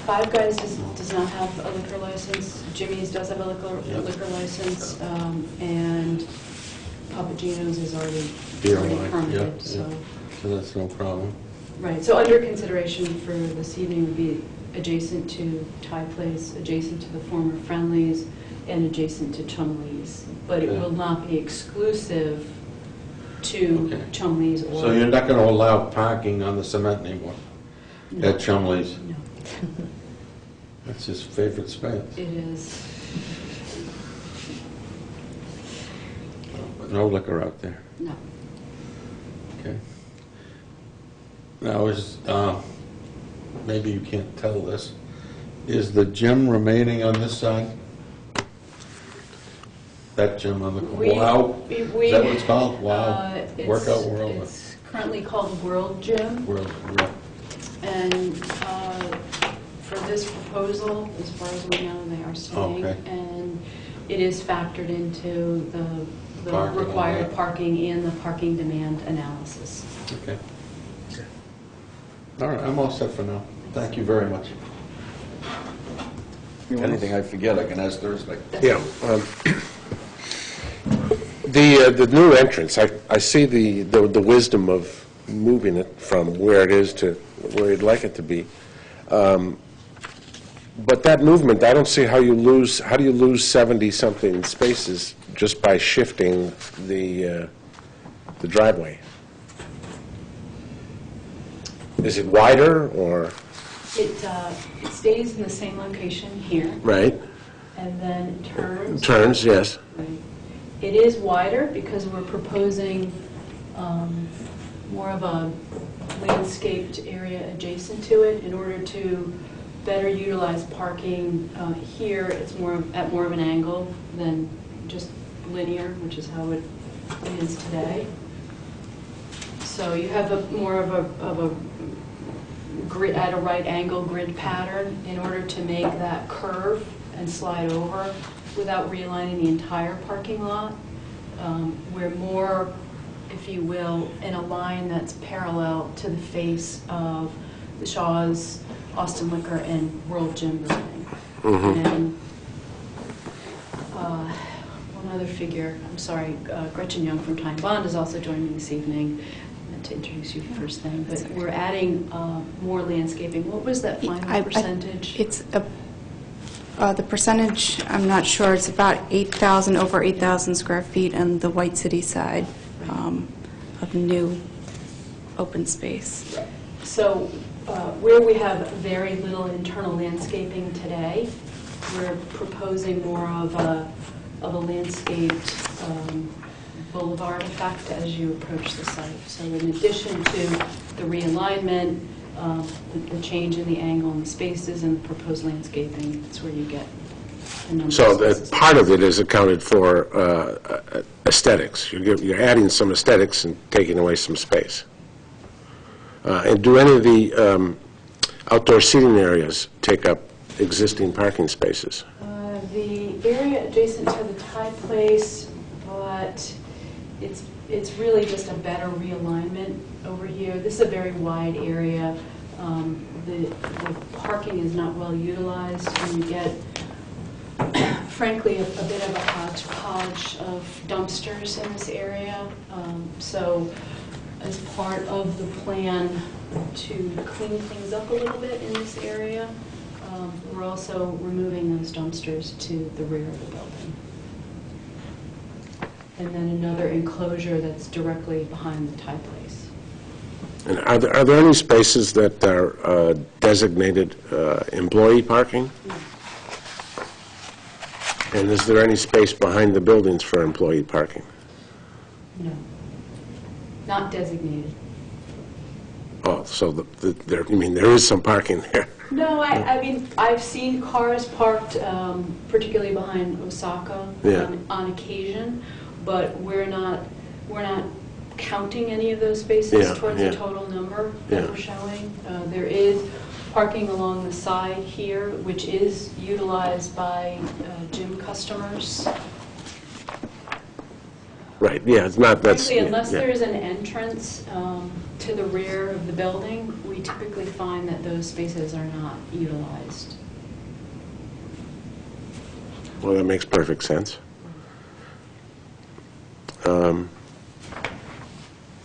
Five Guys does not have a liquor license. Jimmy's does have a liquor license, and Papagino's is already Beer and wine, permitted, yeah, so. yeah. So that's no problem. Right, so under consideration for this evening would be adjacent to Thai Place, adjacent to the former Friendlies, and adjacent to Chumley's. But it Okay. will not be exclusive to Okay. Chumley's or... So you're not going to allow parking on the cement anymore No. at Chumley's? No, That's his favorite space. it is. But no liquor out there. No. Okay. Now, maybe you can't tell this, is the gym remaining on this side? That gym on the, Wow? Is that what it's called? Wow? Workout World? It's currently called World Gym, World, yeah. and for this proposal, as far as we know, they are staying. Okay. And it is factored into the Parking, required yeah. parking and the parking demand analysis. Okay. All right, I'm all set for now. Thank you very much. Anything I forget, I can ask Thursday. Yeah. The new entrance, I see the wisdom of moving it from where it is to where you'd like it to be. But that movement, I don't see how do you lose 70-something spaces just by shifting the driveway? Is it wider, or? It stays in the same location here, Right. and then it turns. Turns, yes. Right. It is wider because we're proposing more of a landscaped area adjacent to it in order to better utilize parking. Here, it's at more of an angle than just linear, which is how it is today. So you have more of a grid, at a right angle grid pattern in order to make that curve and slide over without realigning the entire parking lot. We're more, if you will, in a line that's parallel to the face of the Shaw's, Austin Liquor, and World Gym building. And one other figure, I'm sorry, Gretchen Young from Time Bond is also joining me this evening. I meant to introduce you first thing, but we're adding more landscaping. What was that final percentage? It's the percentage, I'm not sure, it's about 8,000, over 8,000 square feet on the White City side of new open space. So where we have very little internal landscaping today, we're proposing more of a landscaped boulevard effect as you approach the site. So in addition to the realignment, the change in the angle and the spaces and the proposed landscaping, that's where you get the number So of spaces. part of it is accounted for aesthetics. You're adding some aesthetics and taking away some space. And do any of the outdoor seating areas take up existing parking spaces? The area adjacent to the Thai place, but it's really just a better realignment over here. This is a very wide area. The parking is not well utilized, and you get, frankly, a bit of a hodgepodge of dumpsters in this area. So as part of the plan to clean things up a little bit in this area, we're also removing those dumpsters to the rear of the building. And then another enclosure that's directly behind the Thai place. And are there any spaces that are designated employee parking? No. And is there any space behind the buildings for employee parking? No. Not designated. Oh, so you mean there is some parking there? No, I mean, I've seen cars parked, particularly behind Osaka Yeah. on occasion, but we're not counting any of those spaces Yeah, towards yeah. the total number Yeah. that we're showing. There is parking along the side here, which is utilized by gym customers. Right, yeah, it's not, that's... Frankly, unless yeah. there is an entrance to the rear of the building, we typically find that those spaces are not utilized. Well, that makes perfect sense.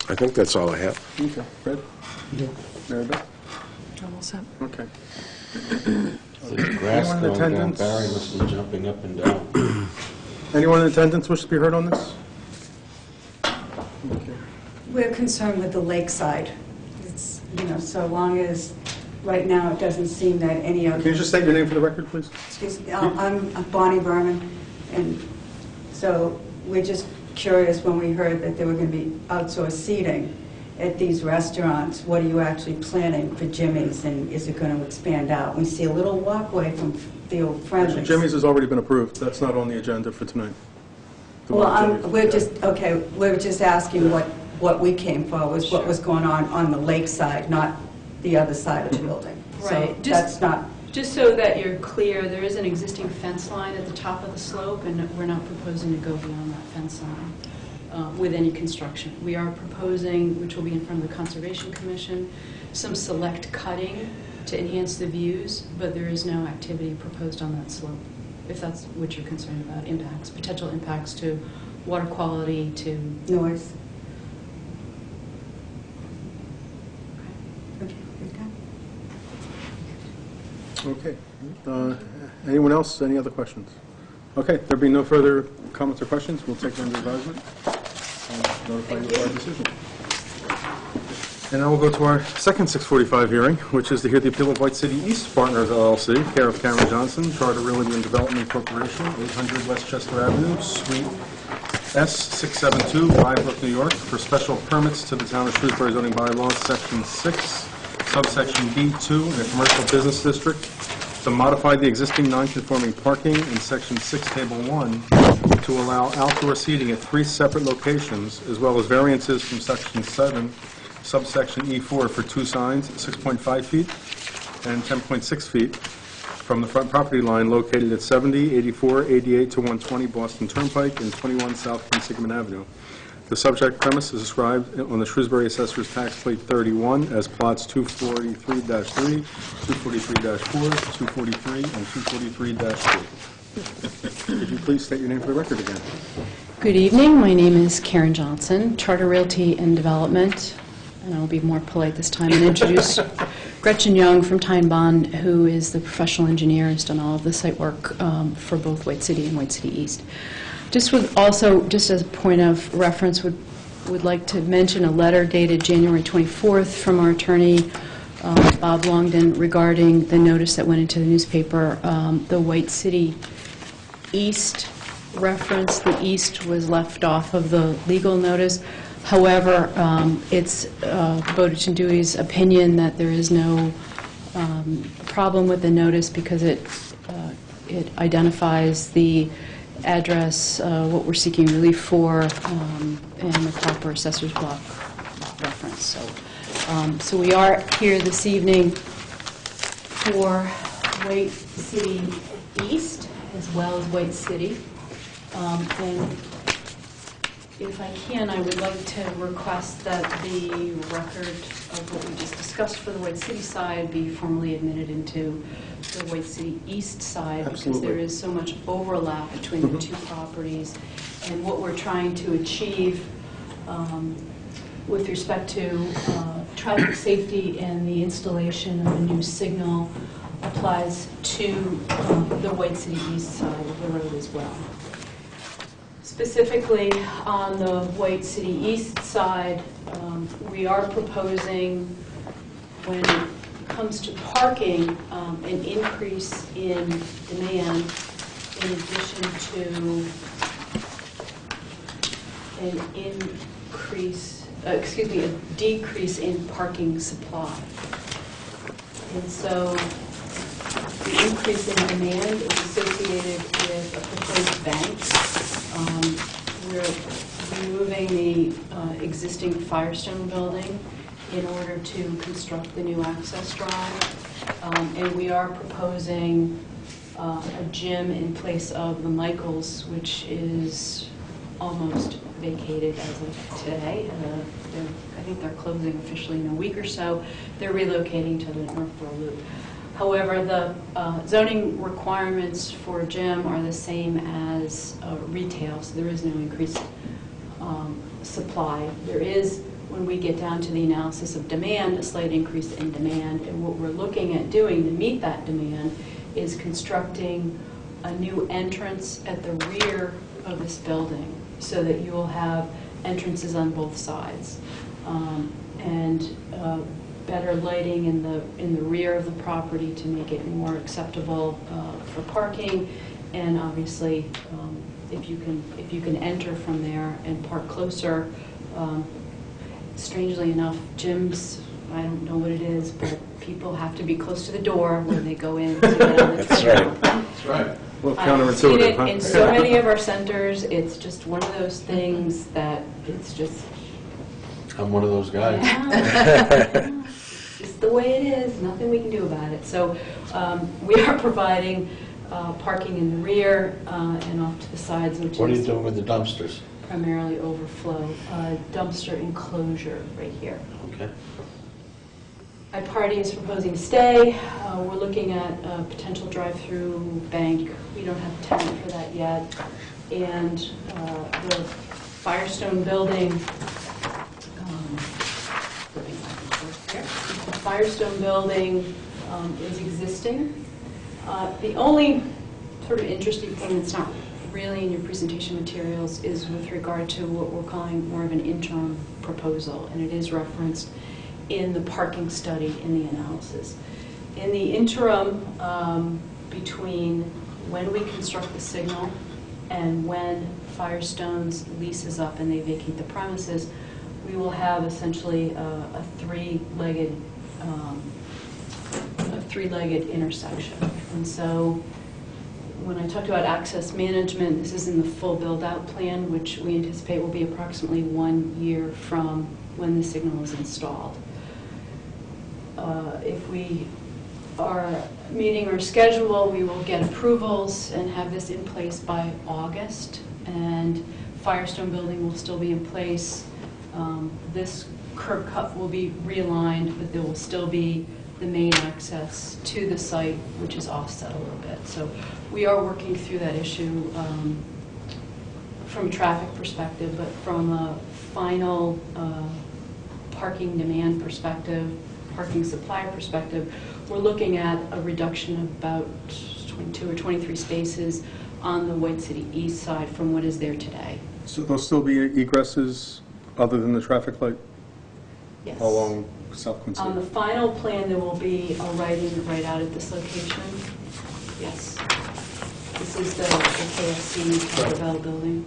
I think that's all I have. Okay, Fred? Mary Beth? Almost up. Okay. The grass Anyone in going down, attendance? Barry must be jumping up and down. Anyone in attendance wish to be heard on this? Okay. We're concerned with the lakeside. It's, so long as, right now, it doesn't seem that any of... Can you just state your name for the record, please? Excuse me, I'm Bonnie Berman, and so we're just curious when we heard that there were going to be outdoor seating at these restaurants. What are you actually planning for Jimmy's, and is it going to expand out? We see a little walkway from the old Friendly's. Jimmy's has already been approved. That's not on the agenda for tonight. The Well, one at Jimmy's. we're just asking what we came for, was what was going on the lakeside, not the other side of the building. Right. So that's not Just so that you're clear, there is an existing fence line at the top of the slope, and we're not proposing to go beyond that fence line with any construction. We are proposing, which will be in front of the Conservation Commission, some select cutting to enhance the views, but there is no activity proposed on that slope, if that's what you're concerned about, impacts, potential impacts to water quality, to... Noise. Okay. Okay. Anyone else? Any other questions? Okay, there being no further comments or questions, we'll take them under advisement and notify you of our decision. And now we'll go to our second 645 hearing, which is to hear the appeal of White City East Partners LLC, care of Karen Johnson, Charter Realty and Development Corporation, 800 Westchester Avenue, Suite S672, Rybrook, New York, for special permits to the Town of Shrewsbury zoning bylaws, Section 6, subsection B2, in a commercial business district, to modify the existing non-conforming parking in Section 6, Table 1, to allow outdoor seating at 3 separate locations, as well as variances from Section 7, subsection E4 for 2 signs, 6.5 feet and 10.6 feet, from the front property line located at 70, 84, 88 to 120 Boston Turnpike and 21 South Quinsigamon Avenue. The subject premise is described on the Shrewsbury Assessor's Tax Plate 31 as plots 243-3, 243-4, 243, and 243-4. Could you please state your name for the record again? Good evening. My name is Karen Johnson, Charter Realty and Development, and I'll be more polite this time and introduce Gretchen Young from Tyne Bond, who is the professional engineer, has done all of the site work for both White City and White City East. Just as a point of reference, would like to mention a letter dated January 24th from our attorney, Bob Longden, regarding the notice that went into the newspaper. The White City East reference, the East was left off of the legal notice. However, it's Bowditch and Dewey's opinion that there is no problem with the notice because it identifies the address, what we're seeking relief for, and the proper assessor's block reference. So we are here this evening for White City East as well as White City. And if I can, I would like to request that the record of what we just discussed for the White City side be formally admitted into the White City East side, because there is so much overlap between the two properties, and what we're trying to achieve with respect to traffic safety and the installation of a new signal applies to the White City East side of the road as well. Specifically, on the White City East side, we are proposing, when it comes to parking, an increase in demand in addition to a decrease in parking supply. And so the increase in demand is associated with a proposed bank. We're removing the existing Firestone building in order to construct the new access drive. And we are proposing a gym in place of the Michaels, which is almost vacated as of today. I think they're closing officially in a week or so. They're relocating to the Northborough Loop. However, the zoning requirements for a gym are the same as retail, so there is no increased supply. There is, when we get down to the analysis of demand, a slight increase in demand, and what we're looking at doing to meet that demand is constructing a new entrance at the rear of this building so that you will have entrances on both sides. And better lighting in the rear of the property to make it more acceptable for parking, and obviously if you can enter from there and park closer. Strangely enough, gyms, I don't know what it is, but people have to be close to the door when they go in to get on the treadmill. That's right. Well, I've seen counterintuitive, it huh? in so many of our centers. It's just one of those things that it's just... I'm one of those guys. Yeah. Just the way it is, nothing we can do about it. So we are providing parking in the rear and off to the sides, which What are you is doing with the dumpsters? primarily overflow. Dumpster enclosure right here. Okay. iParty is proposing to stay. We're looking at a potential drive-through bank. We don't have a tenant for that yet. And the Firestone building, flipping back and forth here. The Firestone building is existing. The only sort of interesting thing that's not really in your presentation materials is with regard to what we're calling more of an interim proposal, and it is referenced in the parking study in the analysis. In the interim, between when we construct the signal and when Firestone's lease is up and they vacate the premises, we will have essentially a three-legged intersection. And so when I talked about access management, this is in the full build-out plan, which we anticipate will be approximately 1 year from when the signal is installed. If we are meeting our schedule, we will get approvals and have this in place by August, and Firestone building will still be in place. This curb cut will be realigned, but there will still be the main access to the site, which is offset a little bit. So we are working through that issue from a traffic perspective, but from a final parking demand perspective, parking supply perspective, we're looking at a reduction of about 22 or 23 spaces on the White City East side from what is there today. So there'll still be egresses other than the traffic light Yes. along South Quincy? On the final plan, there will be a right-in and right-out at this location. Yes. This is the KFC Taco Bell building.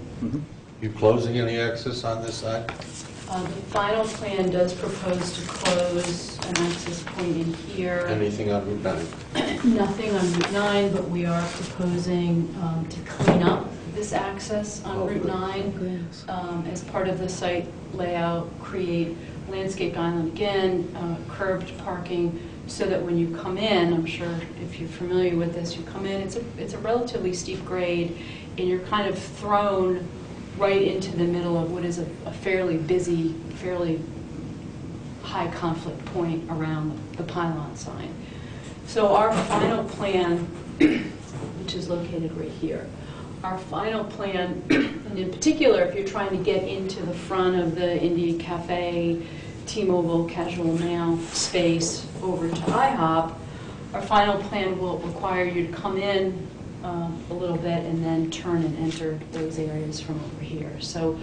You closing any access on this side? The final plan does propose to close an access point in here. Anything on Route 9? Nothing on Route 9, but we are proposing to clean up this access on Route 9 as part of the site layout, create landscaped island again, curbed parking, so that when you come in, I'm sure if you're familiar with this, you come in, it's a relatively steep grade, and you're kind of thrown right into the middle of what is a fairly busy, fairly high conflict point around the pylon sign. So our final plan, which is located right here, our final plan, and in particular, if you're trying to get into the front of the Indian Cafe, T-Mobile Casual Mail space over to IHOP, our final plan will require you to come in a little bit and then turn and enter those areas from over here. So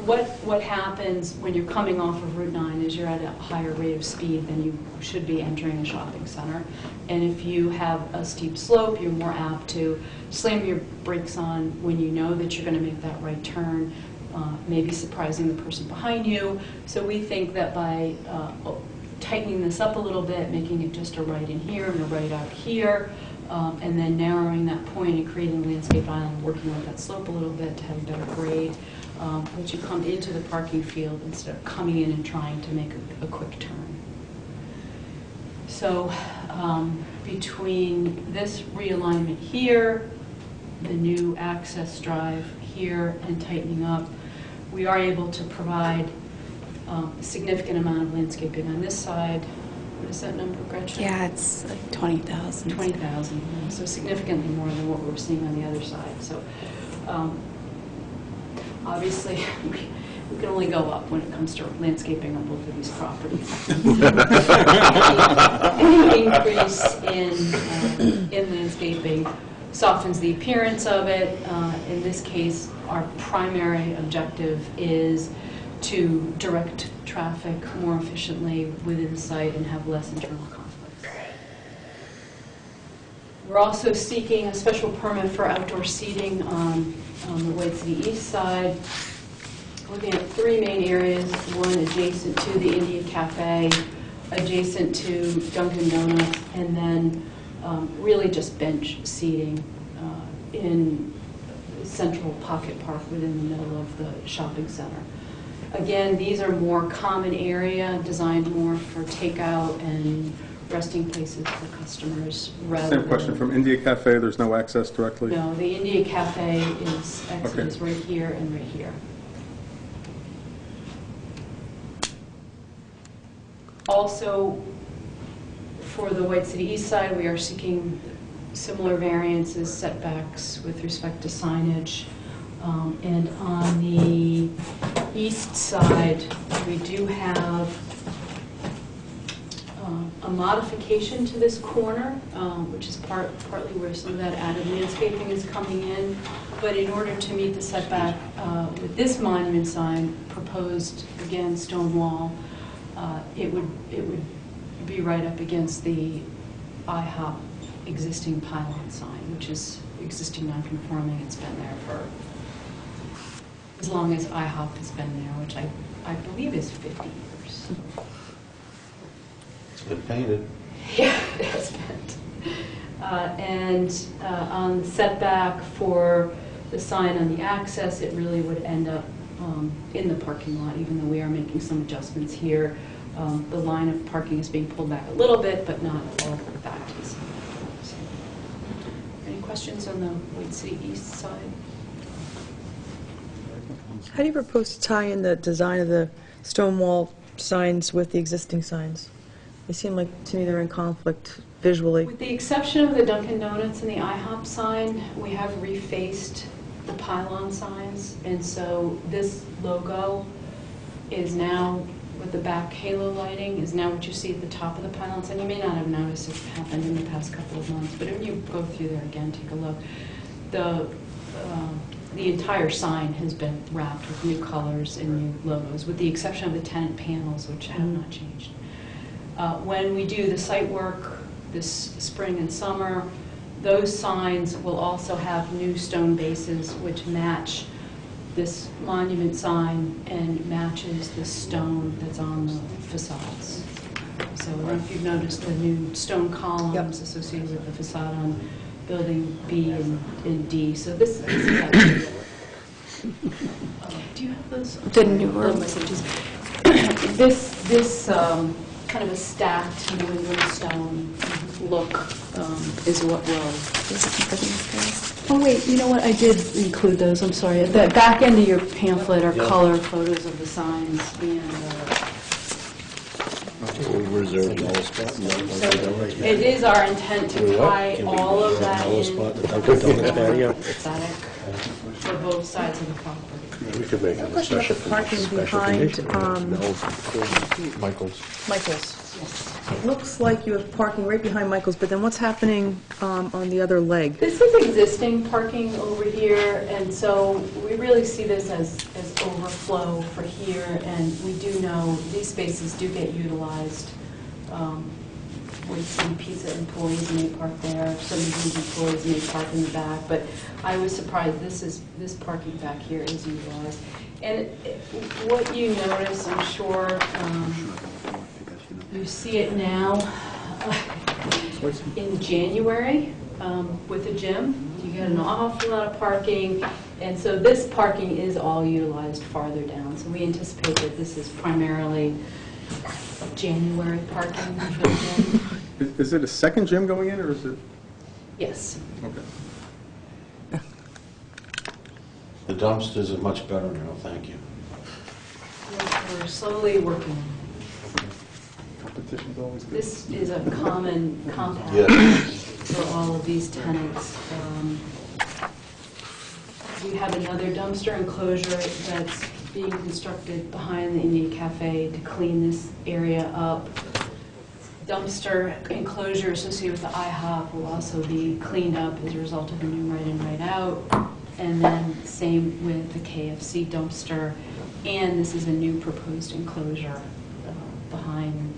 what happens when you're coming off of Route 9 is you're at a higher rate of speed than you should be entering a shopping center. And if you have a steep slope, you're more apt to slam your brakes on when you know that you're going to make that right turn, maybe surprising the person behind you. So we think that by tightening this up a little bit, making it just a right in here and a right out here, and then narrowing that point and creating a landscape island, working with that slope a little bit to have a better grade, that you come into the parking field instead of coming in and trying to make a quick turn. So between this realignment here, the new access drive here, and tightening up, we are able to provide a significant amount of landscaping on this side. What is that number, Gretchen? Yeah, it's like 20,000. 20,000, so significantly more than what we're seeing on the other side. So obviously, we can only go up when it comes to landscaping on both of these properties. Any increase in landscaping softens the appearance of it. In this case, our primary objective is to direct traffic more efficiently within site and have less internal conflicts. We're also seeking a special permit for outdoor seating on the White City East side. Looking at three main areas, one adjacent to the India Cafe, adjacent to Dunkin' Donuts, and then really just bench seating in Central Pocket Park within the middle of the shopping center. Again, these are more common area, designed more for takeout and resting places for customers rather Same question than- from India Cafe, there's no access directly? No, the India Cafe is, exit Okay. is right here and right here. Also, for the White City East side, we are seeking similar variances, setbacks with respect to signage. And on the east side, we do have a modification to this corner, which is partly where some of that added landscaping is coming in. But in order to meet the setback with this monument sign, proposed, again, stone wall, it would be right up against the IHOP existing pylon sign, which is existing non-conforming. It's been there for as long as IHOP has been there, which I believe is 50 years. It's been painted. Yeah, it has been. And on the setback for the sign on the access, it really would end up in the parking lot, even though we are making some adjustments here. The line of parking is being pulled back a little bit, but not all the way back to the side. So, any questions on the White City East side? How do you propose to tie in the design of the stone wall signs with the existing signs? They seem like, to me, they're in conflict visually. With the exception of the Dunkin' Donuts and the IHOP sign, we have refaced the pylon signs, and so this logo is now, with the back halo lighting, is now what you see at the top of the pylon sign. You may not have noticed it's happened in the past couple of months, but if you go through there again, take a look. The entire sign has been wrapped with new colors and new logos, with the exception of the tenant panels, which have not changed. When we do the site work this spring and summer, those signs will also have new stone bases which match this monument sign and matches the stone that's on the facades. So I don't know if you've noticed the new stone columns associated with the facade on building B and D. So this is do you have those? The newer messages. This kind of a stacked New England stone look is what will. Oh wait, you know what? I did include those. I'm sorry. At the back end of your pamphlet are color photos of the signs and. It is our intent to tie all of that in aesthetic for both sides of the property. We could make a Question about the discussion. parking behind Michael's. Michael's. It looks like you have parking right behind Michael's, but then what's happening on the other leg? This is existing parking over here, and so we really see this as overflow for here, and we do know these spaces do get utilized. We see pizza employees may park there, some of these employees may park in the back, but I was surprised this parking back here is utilized. And what you notice, I'm sure, you see it now in January with the gym. You get an awful lot of parking, and so this parking is all utilized farther down. So we anticipate that this is primarily January parking for the gym. Is it a second gym going in, or is it? Yes. Okay. The dumpsters are much better now, thank you. We're slowly working. Competition's always good. This is a common compact Yes. for all of these tenants. We have another dumpster enclosure that's being constructed behind the Indian Cafe to clean this area up. Dumpster enclosure associated with the IHOP will also be cleaned up as a result of the new right in, right out. And then same with the KFC dumpster. And this is a new proposed enclosure behind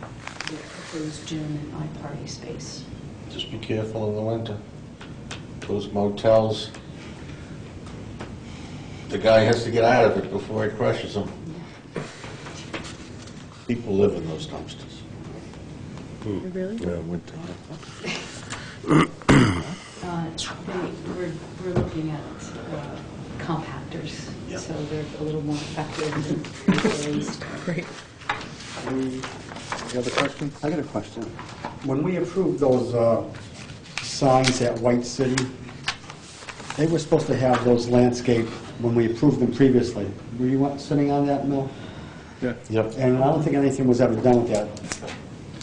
the proposed gym and iParty space. Just be careful in the winter. Those motels, the guy has to get out of it before he crushes them. People live in those dumpsters. Really? We're looking at compactors, so they're a little more effective than raised. Great. Any other questions? I got a question. When we approved those signs at White City, they were supposed to have those landscaped when we approved them previously. Were you sitting on that, Mel? Yeah. Yep. And I don't think anything was ever done with that.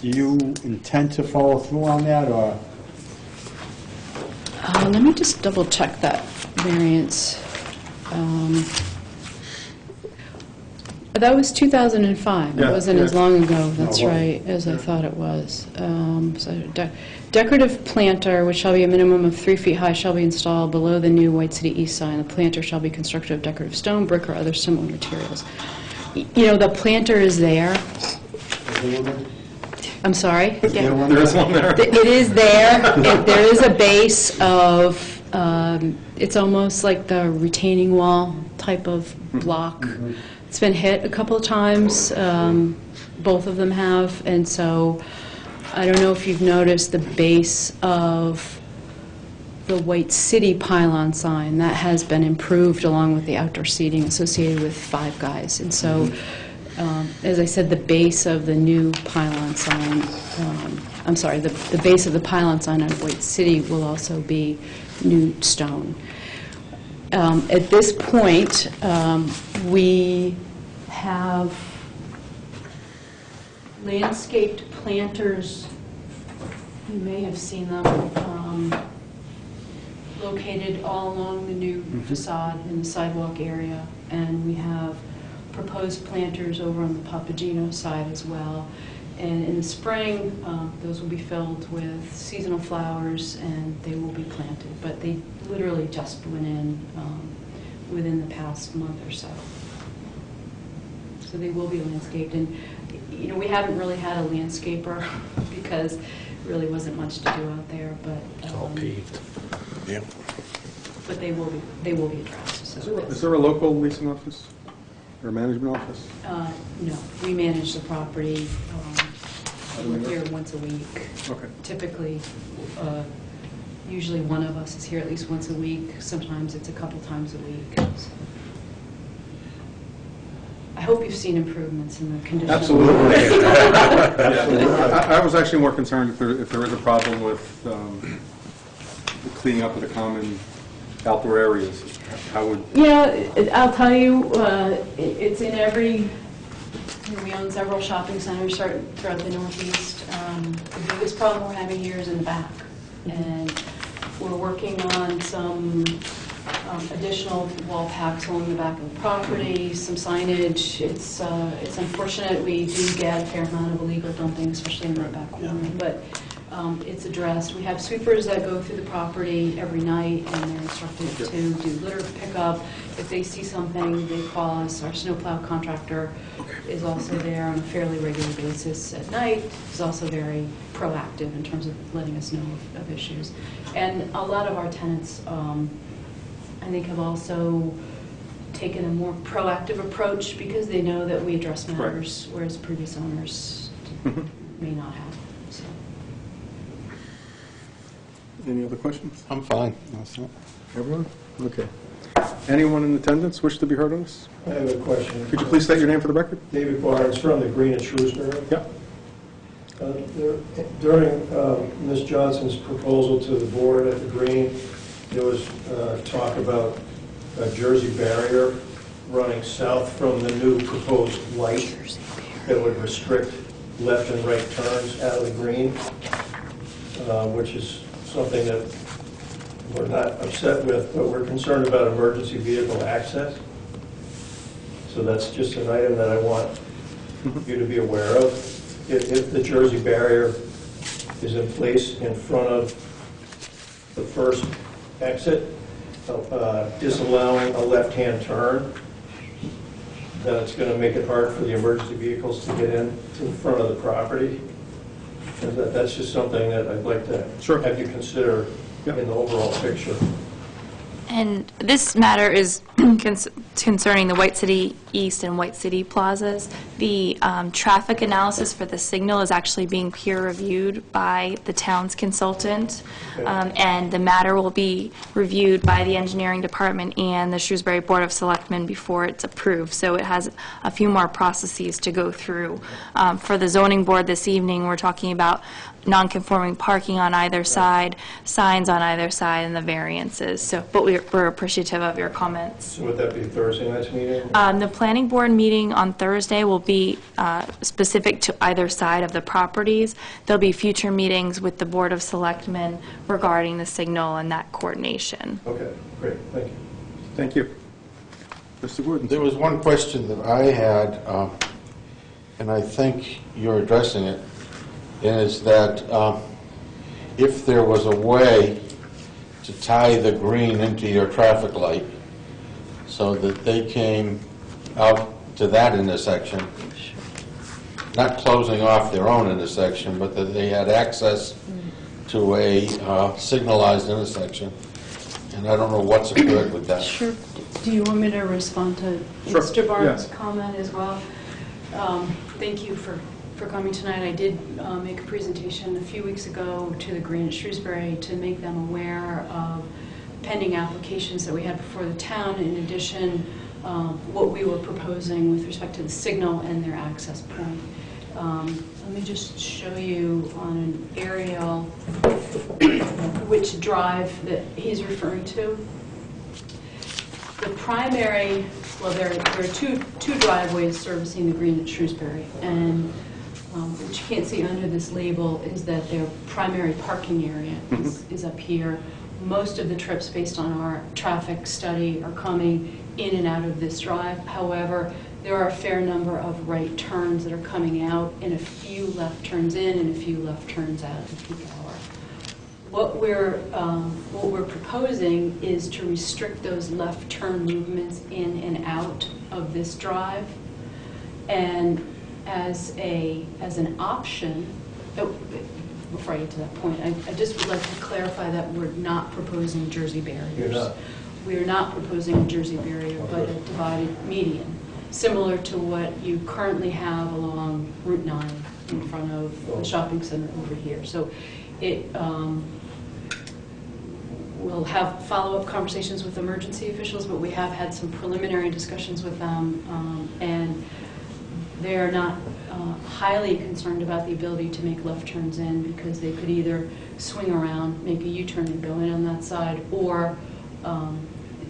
Do you intend to follow through on that, or? Let me just double check that variance. That was 2005. It Yeah, wasn't as yeah. long ago, that's No, it right, as I thought it was. Decorative planter, which shall be a minimum of 3 feet high, shall be installed below the new White City East sign. The planter shall be constructed of decorative stone, brick, or other similar materials. You know, the planter is there. I'm sorry? Yeah. There is one there. It is there. There is a base of, it's almost like the retaining wall type of block. It's been hit a couple of times, both of them have, and so I don't know if you've noticed the base of the White City pylon sign. That has been improved along with the outdoor seating associated with Five Guys. And so, as I said, the base of the new pylon sign, I'm sorry, the base of the pylon sign on White City will also be new stone. At this point, we have landscaped planters, you may have seen them, located all along the new facade in the sidewalk area. And we have proposed planters over on the Papagino side as well. And in the spring, those will be filled with seasonal flowers and they will be planted. But they literally just went in within the past month or so. So they will be landscaped. And, you know, we haven't really had a landscaper because there really wasn't much to do out there. But It's all paved. Yep. but they will be addressed. So Is there a local leasing office or management office? no, we manage the property. We're here once a week. Okay. Typically, usually one of us is here at least once a week. Sometimes it's a couple times a week. So I hope you've seen improvements in the condition. Absolutely. I was actually more concerned if there is a problem with the cleaning up of the common outdoor areas. How would... You know, I'll tell you, it's in every, we own several shopping centers throughout the Northeast. The biggest problem we're having here is in the back. And we're working on some additional wall packs along the back of the property, some signage. It's unfortunate we do get a fair amount of illegal dumping, especially in the back corner, but it's addressed. We have sweepers that go through the property every night, and they're instructed to do litter pickup. If they see something, they call us. Our snowplow contractor is also there on a fairly regular basis at night. He's also very proactive in terms of letting us know of issues. And a lot of our tenants, I think, have also taken a more proactive approach because they know that we address matters, whereas previous owners may not have. So. Any other questions? I'm fine. Everyone? Okay. Anyone in attendance wish to be heard on this? I have a question. Could you please state your name for the record? David Barnes from the Green at Shrewsbury. Yep. During Ms. Johnson's proposal to the board at the Green, there was talk about a Jersey barrier running south from the new proposed light that would restrict left and right turns out of the Green, which is something that we're not upset with, but we're concerned about emergency vehicle access. So that's just an item that I want you to be aware of. If the Jersey barrier is in place in front of the first exit, disallowing a left-hand turn, then it's going to make it hard for the emergency vehicles to get in to the front of the property. And that's just something that I'd like to have you consider in the overall picture. And this matter is concerning the White City East and White City plazas. The traffic analysis for the signal is actually being peer-reviewed by the town's consultant, and the matter will be reviewed by the engineering department and the Shrewsbury Board of Selectmen before it's approved. So it has a few more processes to go through. For the zoning board this evening, we're talking about non-conforming parking on either side, signs on either side, and the variances. So, but we're appreciative of your comments. So would that be Thursday night's meeting? The planning board meeting on Thursday will be specific to either side of the properties. There'll be future meetings with the Board of Selectmen regarding the signal and that coordination. Okay, great, thank you. Thank you. Mr. Gordon? There was one question that I had, and I think you're addressing it, is that if there was a way to tie the green into your traffic light so that they came out to that intersection, not closing off their own intersection, but that they had access to a signalized intersection. And I don't know what's occurred with that. Sure. Do you want me to respond to Sure, Mr. Barnes' yes. comment as well? Thank you for coming tonight. I did make a presentation a few weeks ago to the Green at Shrewsbury to make them aware of pending applications that we had before the town. In addition, what we were proposing with respect to the signal and their access point. Let me just show you on an aerial which drive that he's referring to. The primary, well, there are two driveways servicing the Green at Shrewsbury, and what you can't see under this label is that their primary parking area is up here. Most of the trips, based on our traffic study, are coming in and out of this drive. However, there are a fair number of right turns that are coming out, and a few left turns in and a few left turns out at the peak hour. What we're proposing is to restrict those left turn movements in and out of this drive, and as an option, before I get to that point, I just would like to clarify that we're not proposing Jersey barriers. You're not? We are not proposing a Jersey barrier, but a divided median, similar to what you currently have along Route 9 in front of the shopping center over here. So it we'll have follow-up conversations with emergency officials, but we have had some preliminary discussions with them, and they are not highly concerned about the ability to make left turns in, because they could either swing around, make a U-turn and go in on that side, or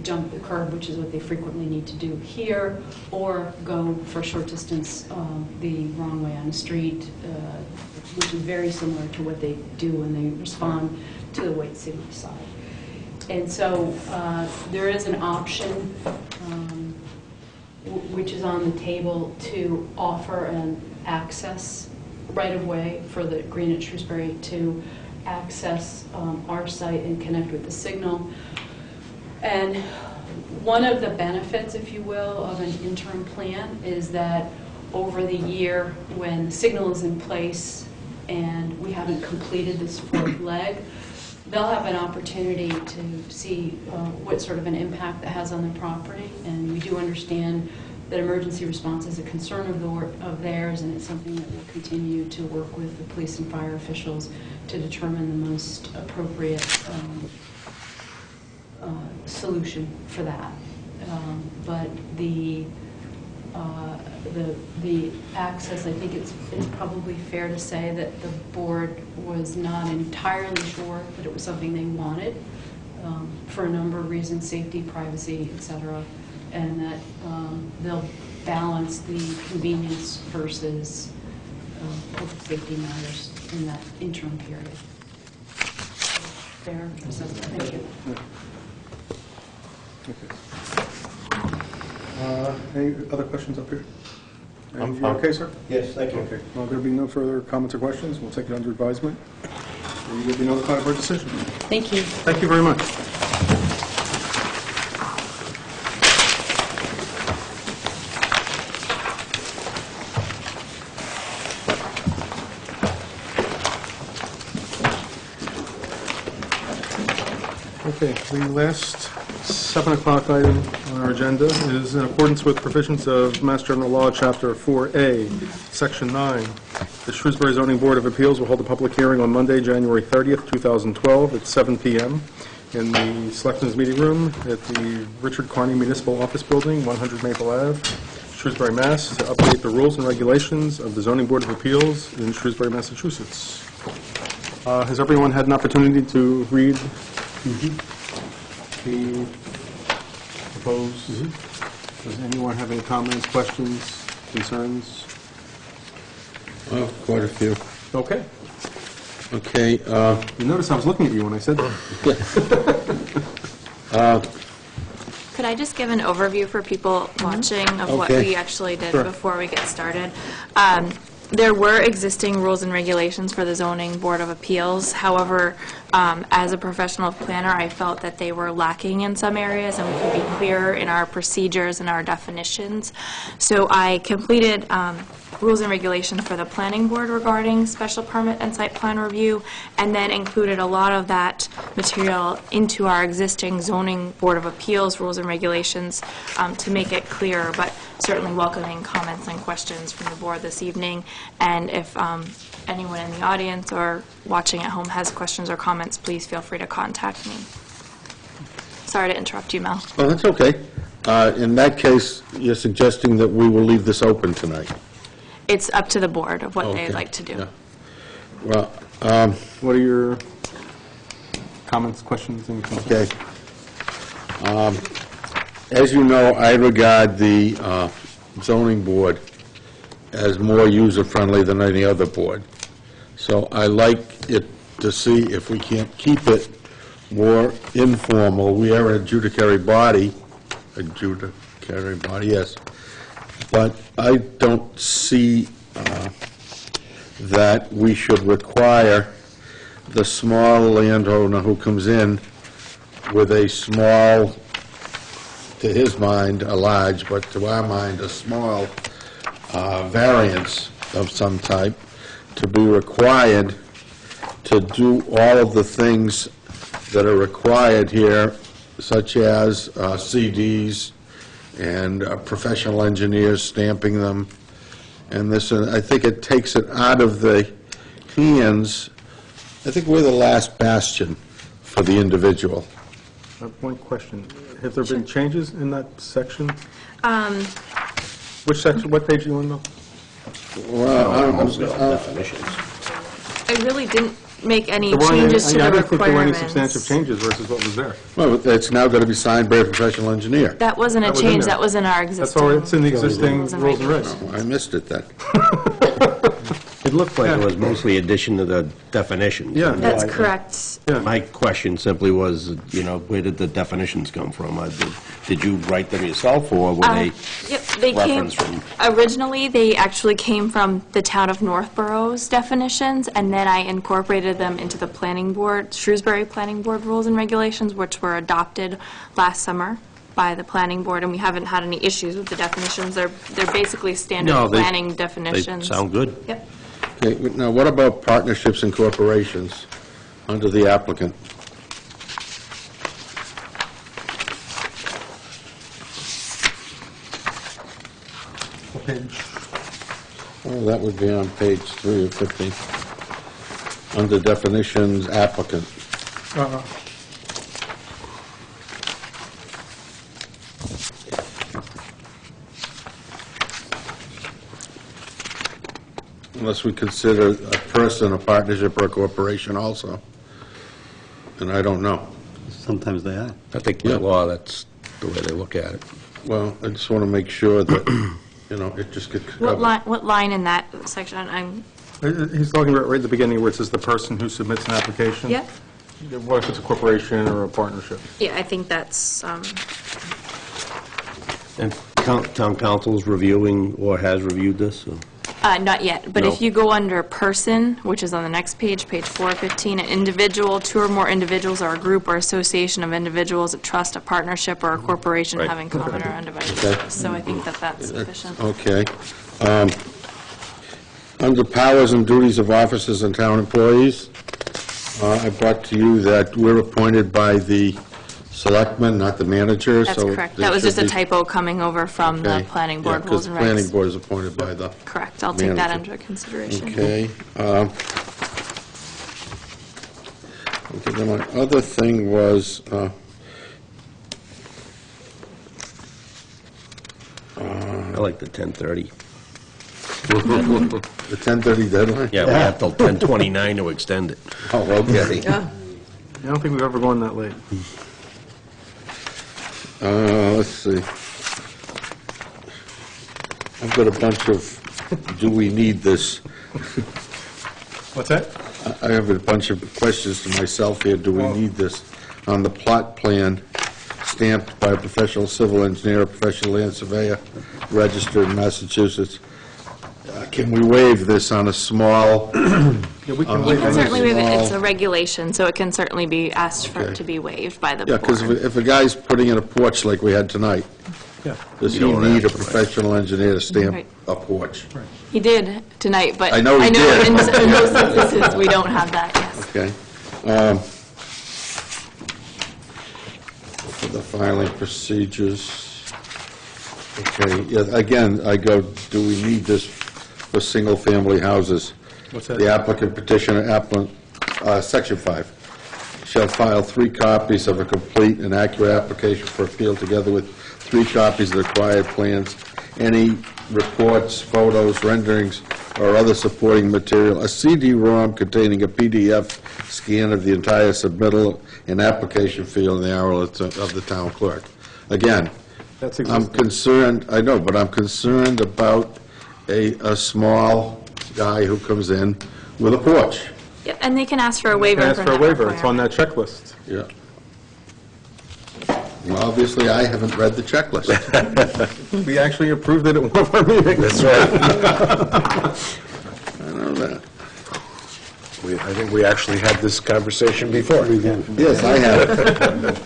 jump the curb, which is what they frequently need to do here, or go for a short distance the wrong way on the street, which is very similar to what they do when they respond to the White City side. And so there is an option which is on the table to offer an access right-of-way for the Green at Shrewsbury to access our site and connect with the signal. And one of the benefits, if you will, of an interim plan is that over the year, when the signal is in place and we haven't completed this fourth leg, they'll have an opportunity to see what sort of an impact that has on the property. And we do understand that emergency response is a concern of theirs, and it's something that we'll continue to work with the police and fire officials to determine the most appropriate solution for that. But the access, I think it's probably fair to say that the board was not entirely sure that it was something they wanted for a number of reasons, safety, privacy, et cetera, and that they'll balance the convenience versus public safety matters in that interim period. Fair assessment. Thank you. Any other questions up here? I'm You fine. okay, sir? Yes, thank you. Okay. Well, there will be no further comments or questions. We'll take it under advisement. You will be notified of our decision. Thank you. Thank you very much. Okay, the last 7 o'clock item on our agenda is in accordance with provisions of Mass General Law, Chapter 4A, Section 9. The Shrewsbury Zoning Board of Appeals will hold a public hearing on Monday, January 30th, 2012, at 7 p.m. in the Selectmen's Meeting Room at the Richard Carney Municipal Office Building, 100 Maple Ave, Shrewsbury, Mass., to update the rules and regulations of the Zoning Board of Appeals in Shrewsbury, Massachusetts. Has everyone had an opportunity to read the proposed? Does anyone have any comments, questions, concerns? Oh, quite a few. Okay. Okay, You notice I was looking at you when I said that. Could I just give an overview for people watching of what Okay. we actually did Sure. before we get started? There were existing rules and regulations for the Zoning Board of Appeals. However, as a professional planner, I felt that they were lacking in some areas, and we could be clearer in our procedures and our definitions. So I completed rules and regulations for the planning board regarding special permit and site plan review, and then included a lot of that material into our existing zoning board of appeals rules and regulations to make it clearer, but certainly welcoming comments and questions from the board this evening. And if anyone in the audience or watching at home has questions or comments, please feel free to contact me. Sorry to interrupt you, Mel. oh, that's okay. In that case, you're suggesting that we will leave this open tonight? It's up to the board of what they'd Okay, like to do. yeah. Well, What are your comments, questions, and concerns? okay. As you know, I regard the zoning board as more user-friendly than any other board. So I like it to see if we can't keep it more informal. We are an adjudicatory body, yes. But I don't see that we should require the small landowner who comes in with a small, to his mind, a large, but to our mind, a small variance of some type, to be required to do all of the things that are required here, such as CDs and professional engineers stamping them, and this, and I think it takes it out of the hands. I think we're the last bastion for the individual. One question. Have there been changes in that section? Which section, what page are you on, Mel? Well, I really didn't make any There weren't any- changes to I the didn't think there were any requirements. substantive changes versus what was there. well, it's now going to be signed by a professional engineer. That wasn't a That was in change, there. that was in our That's existing. all, it's in the existing Rules and rules and regs. regulations. I missed it then. It looked like it was mostly addition to the definitions. Yeah. That's correct. My question simply was, where did the definitions come from? Did you write them yourself, or were they Yep, they came, referenced from? originally, they actually came from the town of Northborough's definitions, and then I incorporated them into the planning board, Shrewsbury Planning Board rules and regulations, which were adopted last summer by the planning board, and we haven't had any issues with the definitions. They're basically standard No, planning They definitions. sound good. Yep. Okay, now what about partnerships and corporations under the applicant? What page? Oh, that would be on page 3 of 15. Under definitions, applicant. Unless we consider a person a partnership or a corporation also. And I don't know. Sometimes they are. I think by law, that's the way they look at it. Well, I just want to make sure that, it just gets covered. What line in that section? I'm, He's talking about right at the beginning where it says the person who submits an application. yep. What if it's a corporation or a partnership? Yeah, I think that's, And town council's reviewing or has reviewed this? or- not yet, but No. if you go under person, which is on the next page, page 415, an individual, two or more individuals, or a group or association of individuals, a trust, a partnership, or a corporation Right. having common or undivided Okay. interests. So I think that that's sufficient. Okay. Under powers and duties of officers and town employees, I brought to you that we're appointed by the selectmen, not the manager, That's so... correct. there That was just a should be- typo coming over from the Okay. planning Yeah, board rules and because the planning regs. board is appointed by the... Correct, I'll take that manager. under consideration. Okay. Okay, then my other thing was, I like the 10:30. the 10:30 deadline? Yeah, we have till 10:29 to extend it. Oh, okay. Yeah. I don't think we've ever gone that late. Let's see. I've got a bunch of, do we need this? What's that? I have a bunch of questions to myself here. Do we need this on the plot plan stamped by a professional civil engineer, a professional land surveyor, registered in Massachusetts? Can we waive this on a small? Yeah, we can You wait. can certainly waive it, it's small- a regulation, so it can certainly be asked for Okay. it to be waived by the Yeah, because board. if a guy's putting in a porch like we had tonight, Yeah. does he You don't need a have to, right. professional engineer to stamp Right. a porch? He did tonight, but I know he did. in most instances, we don't have that, yes. Okay. For the filing procedures, okay, yeah, again, I go, do we need this for single-family houses? What's that? The applicant petitioner, Section 5, shall file 3 copies of a complete and accurate application for appeal together with 3 copies of the required plans, any reports, photos, renderings, or other supporting material, a CD-ROM containing a PDF scan of the entire submittal and application field in the hour of the town clerk. Again, That's I'm existing. concerned, I know, but I'm concerned about a small guy who comes in with a porch. Yep, and they can ask for a waiver Ask from for a that waiver, it's on requirement. that checklist. Yeah. Well, obviously, I haven't read the checklist. We actually approved it at one of our meetings. That's right. I know that. I think we actually had this conversation before. Yes, I had it.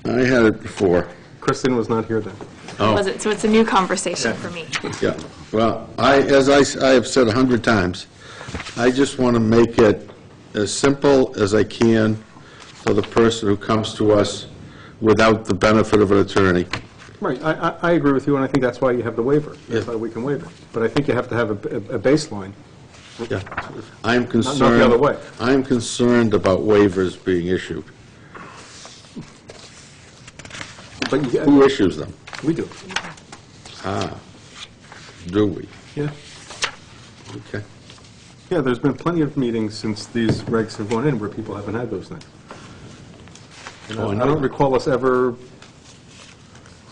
I had it before. Kristen was not here then. Was it, so it's a new conversation for me. Yeah, well, as I have said 100 times, I just want to make it as simple as I can for the person who comes to us without the benefit of an attorney. Right, I agree with you, and I think that's why you have the waiver. That's Yeah. why we can waive it. But I think you have to have a baseline. Yeah. I'm Not concerned... the other way. I'm concerned about waivers being issued. But Who issues them? we do. Do we? Yeah. Okay. Yeah, there's been plenty of meetings since these regs have gone in where people haven't had those things. And Oh, I I know don't that. recall us ever,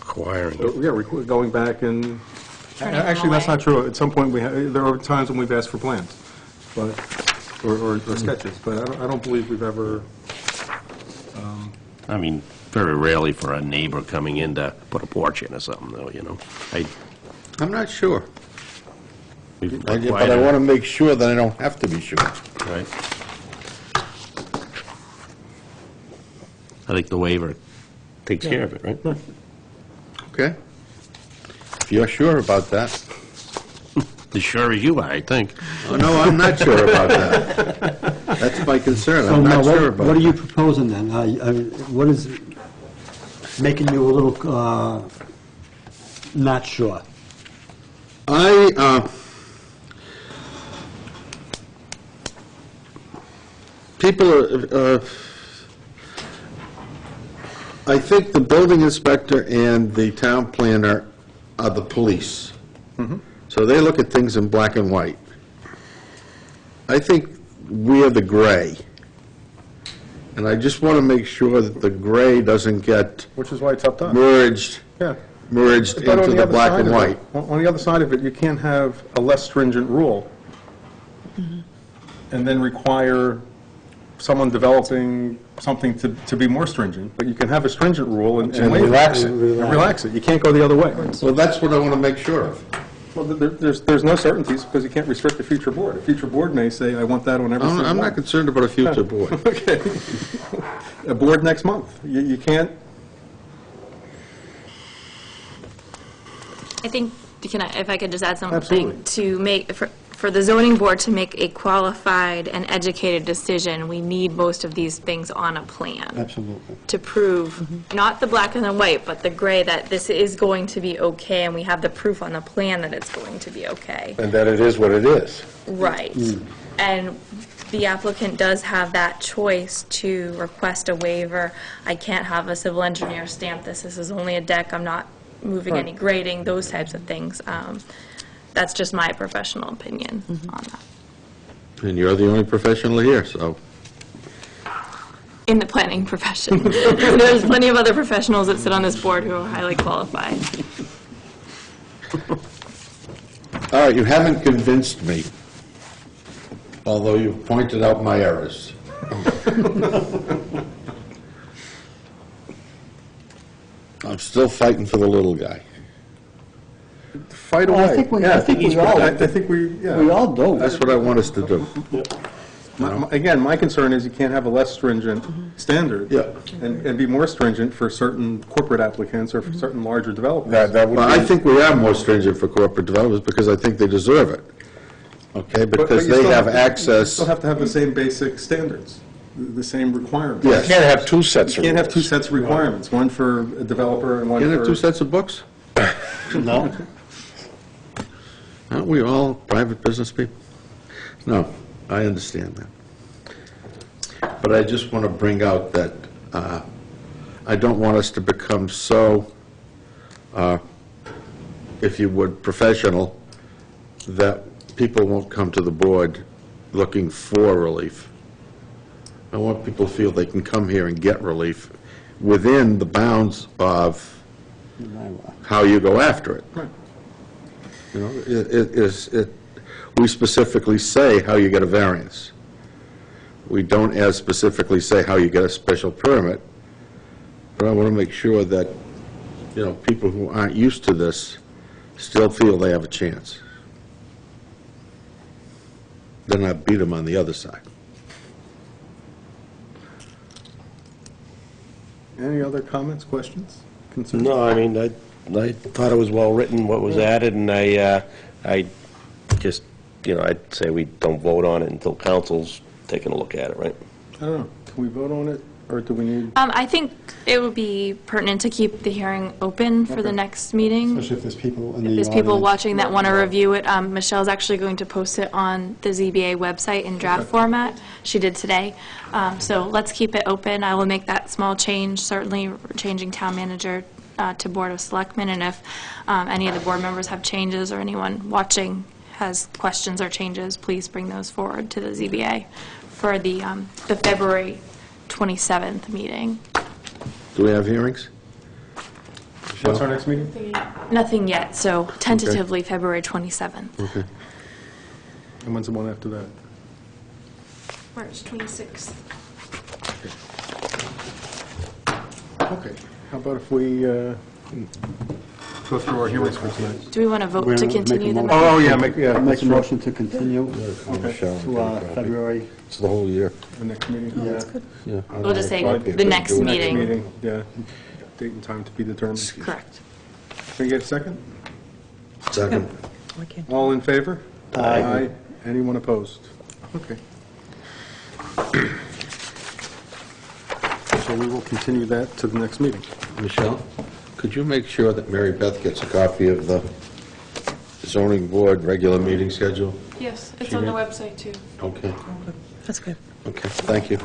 Acquiring. going back and, Turning them actually, that's away. not true. At some point, there are times when we've asked for plans, but, or sketches, but I don't believe we've ever, I mean, very rarely for a neighbor coming in to put a porch in or something, though, you know. I'm not sure. We've But required I it, want to make sure that I don't have to be sure. right? I think the waiver takes care of it, right? Okay? If you're sure about that. As sure as you are, I think. Oh, no, I'm not sure about that. That's my concern. So I'm now, not sure about what are it. you proposing then? What is making you a little not sure? People are, I think the building inspector and the town planner are the police. So they look at things in black and white. I think we are the gray. And I just want to make sure that the gray doesn't get which is why it's up to us. merged Yeah. merged But on into the other black side and of white. it- On the other side of it, you can't have a less stringent rule and then require someone developing something to be more stringent, but you can have a stringent rule and waive it. relax it. And relax it. You can't go the other way. Well, that's what I want to make sure of. Well, there's no certainties because you can't restrict a future board. A future board may say, I want that on every single one. I'm not concerned about a future board. Okay. A board next month. You can't, I think, if I could just add something, Absolutely. to make, for the zoning board to make a qualified and educated decision, we need most of these things on a plan Absolutely. to prove, not the black and the white, but the gray, that this is going to be okay, and we have the proof on the plan that it's going to be okay. And that it is what it is. Right. And the applicant does have that choice to request a waiver. I can't have a civil engineer stamp this is only a deck, I'm not moving any grading, those types of things. That's just my professional opinion on that. And you're the only professional here, so. In the planning profession. There's plenty of other professionals that sit on this board who are highly qualified. All right, you haven't convinced me, although you've pointed out my errors. I'm still fighting for the little guy. Fight Well, I away. think we- Yeah, I think we all- I think we, yeah. We all do. That's what I want us to do. Again, my concern is you can't have a less stringent standard. Yeah. And be more stringent for certain corporate applicants or for certain larger developers. That would Well, I be, think we are more stringent for corporate developers because I think they deserve it. Okay, But because you they still have to- access. You still have to have the same basic standards, the same requirements. Yes. you can't have two sets of You can't have rules. two sets of requirements, one for a developer and one Can't for... have two sets of books? No? Aren't we all private business people? No, I understand that. But I just want to bring out that I don't want us to become so, if you would, professional, that people won't come to the board looking for relief. I want people to feel they can come here and get relief within the bounds of how you go after it. Right. You know, we specifically say how you get a variance. We don't as specifically say how you get a special permit, but I want to make sure that, you know, people who aren't used to this still feel they have a chance. Then I beat them on the other side. Any other comments, questions, concerns? No, I mean, I thought it was well-written, what was added, and I just, you know, I'd say we don't vote on it until council's taking a look at it, right? I don't know, can we vote on it, or do we need... I think it would be pertinent to keep the hearing open for the next meeting. Especially if there's people in the If audience. there's people watching that want to review it, Michelle's actually going to post it on the ZBA website in draft format. She did today. So let's keep it open. I will make that small change, certainly changing town manager to Board of Selectmen. And if any of the board members have changes or anyone watching has questions or changes, please bring those forward to the ZBA for the February 27th meeting. Do we have hearings? What's our next meeting? Nothing yet, so tentatively February 27th. Okay. And when's the one after that? March 26th. Okay, how about if we go through our hearings for tonight? Do we want to vote We're to gonna make a continue the motion. Oh, yeah, Make a motion to continue Michelle, to February. It's the whole year. The next meeting? Yeah. That's good. Yeah. We'll just say Okay. the next Do it. Next meeting. meeting, yeah. Date and time to be determined. Correct. Can we get a second? Second. Okay. All in favor? Aye. Anyone opposed? Okay. So we will continue that to the next meeting. Michelle, could you make sure that Mary Beth gets a copy of the zoning board regular meeting schedule? Yes, it's on the website too. Okay, That's good. okay, thank you.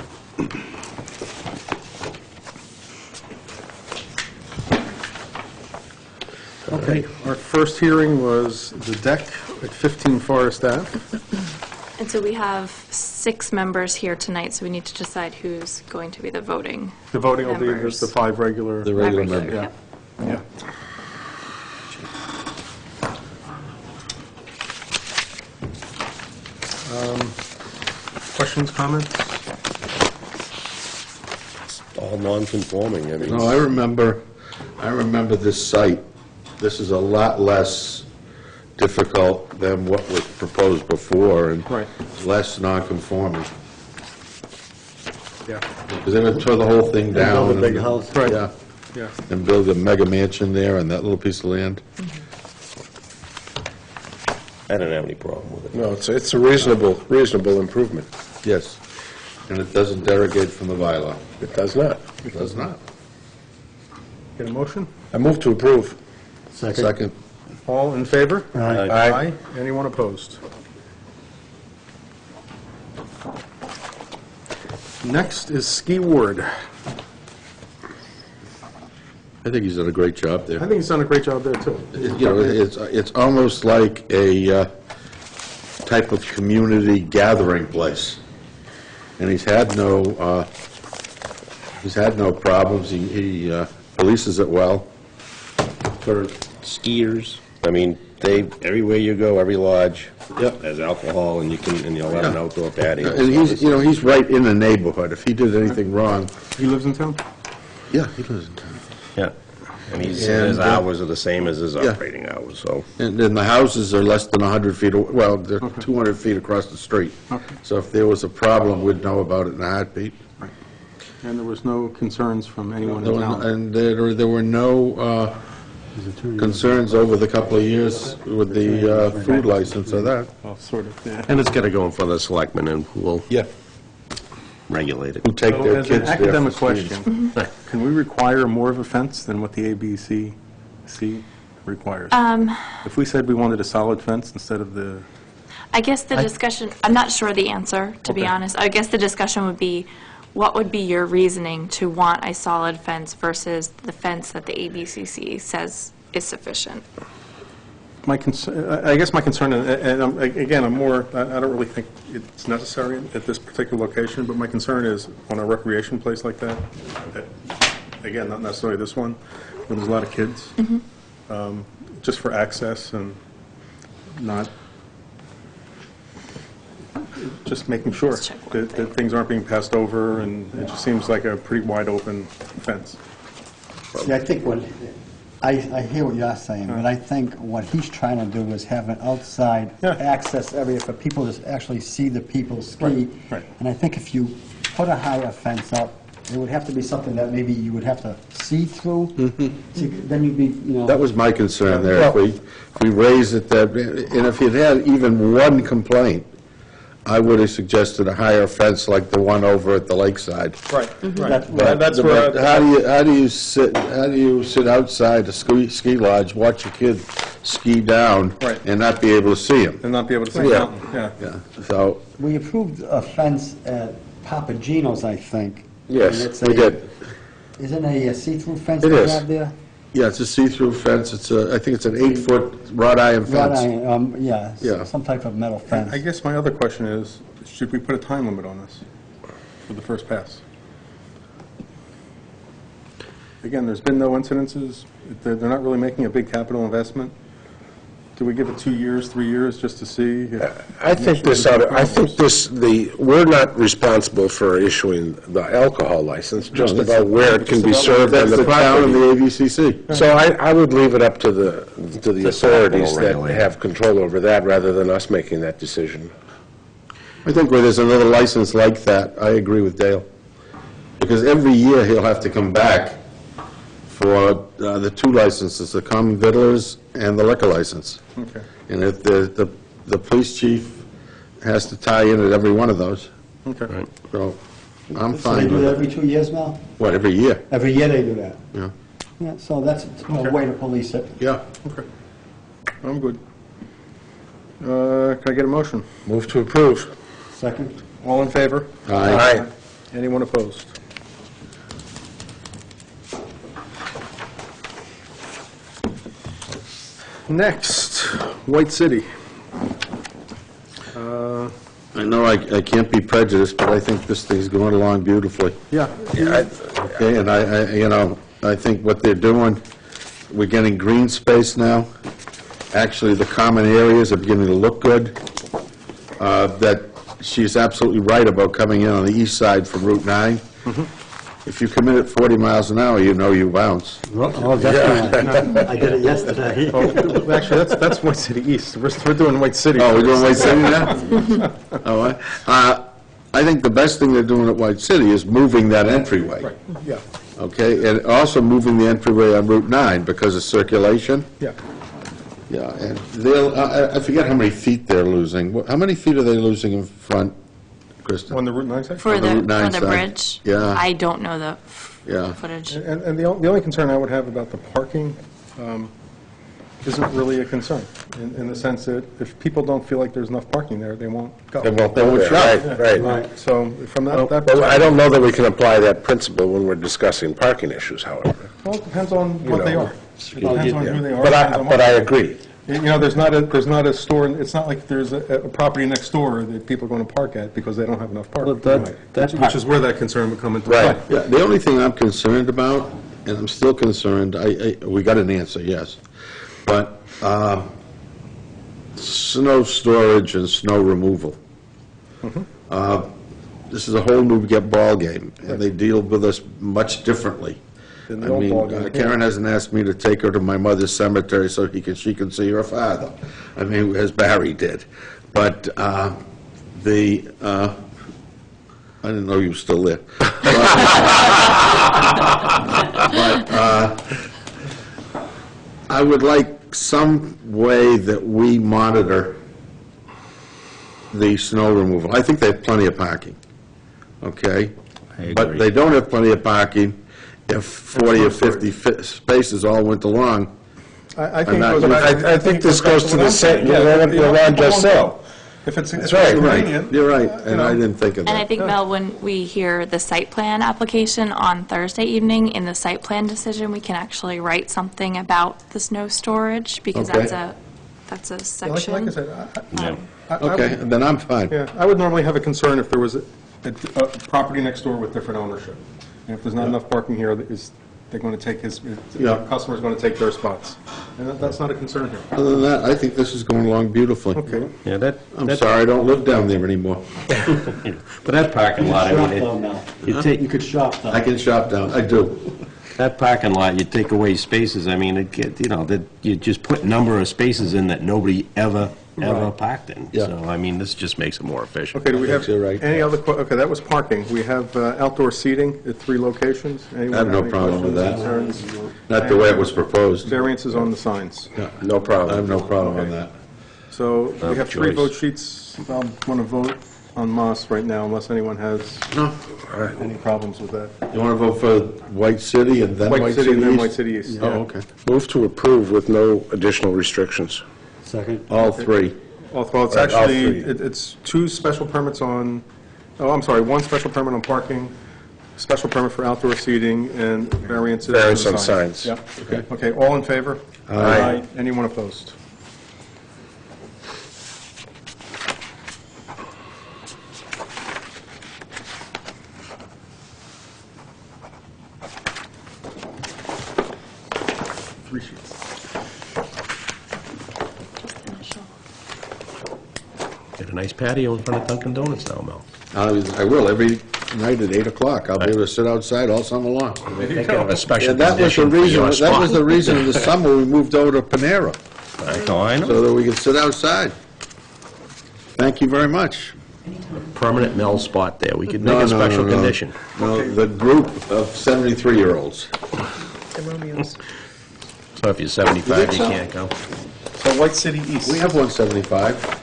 Okay, our first hearing was the deck at 15 Forest Ave. And so we have 6 members here tonight, so we need to decide who's going to be the voting. The voting will be Members. the 5 regular. The regular Regular, member. yep. Yeah. Questions, comments? All non-conforming, I mean. No, I remember this site. This is a lot less difficult than what was proposed before and Right. less non-conforming. Yeah. Because they would tore the whole thing down. build a big and- house. Right. Yeah, Yeah. and build a mega mansion there on that little piece of land. I don't have any problem with it. No, it's a reasonable improvement. Yes. And it doesn't derogate from the bylaw. It does not. It does not. Get a motion? I move to approve. Second. All in favor? Aye. Anyone opposed? Next is Ski Ward. I think he's done a great job there. I think he's done a great job there, too. You know, it's almost like a type of community gathering place. And he's had no problems. He polices it well. For skiers, I mean, everywhere you go, every lodge has alcohol, and you'll have an outdoor patio. And he's right in the neighborhood. If he did anything wrong, He lives in town? yeah, he lives in town. Yeah, and his And, hours are the same as his yeah. operating hours, so. And then the houses are less than 100 feet, well, they're 200 feet across the street. Okay. So if there was a problem, we'd know about it in a heartbeat. And there was no concerns from anyone in town? And there were no concerns over the couple of years with the food license or that. Well, sort of, yeah. And it's got to go in front of the selectmen, and we'll Yeah. regulate it. Who take So their as kids an there. academic for skiing. question, can we require more of a fence than what the ABCC requires? If we said we wanted a solid fence instead of the, I guess the discussion, I'm not sure the answer, to be Okay. honest. I guess the discussion would be, what would be your reasoning to want a solid fence versus the fence that the ABCC says is sufficient? I guess my concern, and again, I don't really think it's necessary at this particular location, but my concern is on a recreation place like that, again, not necessarily this one, where there's a lot of kids, just for access and not, just making sure Let's check one that things aren't being passed over, and it just seems like a pretty wide open fence. See, I think I hear what you're saying, but I think what he's trying to do is have an outside access area for people to actually see the people ski. Right. And I think if you put a higher fence up, it would have to be something that maybe you would have to see through. See, then you'd be, That was my concern there. If we raise it, and if you'd had even one complaint, I would have suggested a higher fence like the one over at the lakeside. Right, That's where, How do you sit outside a ski lodge, watch your kid ski down, Right. and not be able to see him? and not be able to see Yeah. the mountain, yeah. Yeah. So, We approved a fence at Papagino's, I think. Yes, And it's we did. Isn't it a see-through fence It they is. have there? yeah, it's a see-through fence. I think it's an 8-foot wrought iron Wrought fence. iron, yeah, Yeah. some type of metal fence. I guess my other question is, should we put a time limit on this for the first pass? Again, there's been no incidences, they're not really making a big capital investment. Do we give it 2 years, 3 years, just to see? I think we're not responsible for issuing the alcohol license, just about where it can be served on That's the the town and the property. ABCC. So I would leave it up to the authorities that regulator. have control over that, rather than us making that decision. I think where there's another license like that, I agree with Dale. Because every year he'll have to come back for the two licenses, the common vittlers and the liquor license. Okay. And if the police chief has to tie in at every one of those, Okay. so I'm So they fine do with that it. every 2 years now? What, every year? Every year they do that? Yeah. Yeah, so that's a way to police it. Yeah. Okay. I'm good. Can I get a motion? Move to approve. Second? All in favor? Aye. Anyone opposed? Next, White City. I know I can't be prejudiced, but I think this thing's going along beautifully. Yeah. Okay, and I think what they're doing, we're getting green space now. Actually, the common areas are beginning to look good. That she's absolutely right about coming in on the east side from Route 9. If you come in at 40 miles an hour, you know you bounce. Oh, definitely. I did it yesterday. Oh, actually, that's White City East. We're doing White City. Oh, we're doing White City now? Oh, I think the best thing they're doing at White City is moving that entryway. Right, yeah, Okay, and also moving the entryway on Route 9 because of circulation. yeah. Yeah, and they'll, I forget how many feet they're losing. How many feet are they losing in front, Kristen? On the Route 9 side? For On the the, Route 9 for the side. bridge? Yeah. I don't know the Yeah. footage. And the only concern I would have about the parking isn't really a concern, in the sense that if people don't feel like there's enough parking there, they won't go. They won't go there. Right, right. So from that Well, perspective, I don't know that we can apply that principle when we're discussing parking issues, however. well, it depends on what they are. It depends on who they are. But depends on what- I agree. You know, there's not a store, it's not like there's a property next door that people are going to park at because they don't have enough parking. Which is where that concern would come into play. Right. Yeah, the only thing I'm concerned about, and I'm still concerned, we got an answer, yes, but snow storage and snow removal. This is a whole new ballgame, and they deal with us much differently. Than I the old mean, ballgame. Karen hasn't asked me to take her to my mother's cemetery so she can see her father. I mean, as Barry did. But I didn't know you were still there. But I would like some way that we monitor the snow removal. I think they have plenty of parking, okay? But they don't have plenty of parking if 40 or 50 spaces all went along. I think I'm not- it goes back- I think this goes goes back to what the I'm same, saying. Yeah, what Ron just said. If it's That's right. convenient. You're right, and I didn't think of And I that. think, Mel, when we hear the site plan application on Thursday evening, in the site plan decision, we can actually write something about the snow storage, because Okay. that's a Like section. I said, I Okay, then I'm fine. Yeah, I would normally have a concern if there was a property next door with different ownership. And if there's not enough parking here, they're going to take Yeah. the customer's going to take their spots. And that's not a concern here. Other than that, I think this is going along beautifully. Okay. Yeah, I'm sorry, I don't live down there anymore. but that parking lot, I Shop mean, down now. you take, You could shop down. I can shop down, I do. that parking lot, you take away spaces, I mean, you just put number of spaces in that nobody ever parked in. Yeah. So, I mean, this just makes it more efficient. Okay, do we have You're right. any other, okay, that was parking. We have outdoor seating at 3 locations. Anyone I have no any problem with that. questions, concerns? Not the way it was proposed. Variances on the signs. Yeah, No problem. I have no problem on that. So we have 3 choice. vote sheets. I want to vote on Moss right now, unless anyone has No, any problems with that. you want to vote for White City and then White City and then East? White City East. Oh, yeah. okay. Move to approve with no additional restrictions. Second. All three. Well, it's Right, all actually, three. it's 2 special permits on, oh, I'm sorry, 1 special permit on parking, special permit for outdoor seating, and variances. Variance for on signs. Yep, okay, all in favor? Aye. Anyone opposed? Three sheets. Get a nice patio in front of Dunkin' Donuts now, Mel. I will, every night at 8 o'clock. I'll be able to sit outside all summer long. We're thinking of a special And that was the condition for reason, your that was spot. the reason in the summer we moved over to Panera, I know. so that we could sit outside. Thank you very much. Permanent Mel spot there, we could make a special condition. No, the group of 73-year-olds. The Romeos. So if you're 75, you so? can't go. So White City East. We have 175.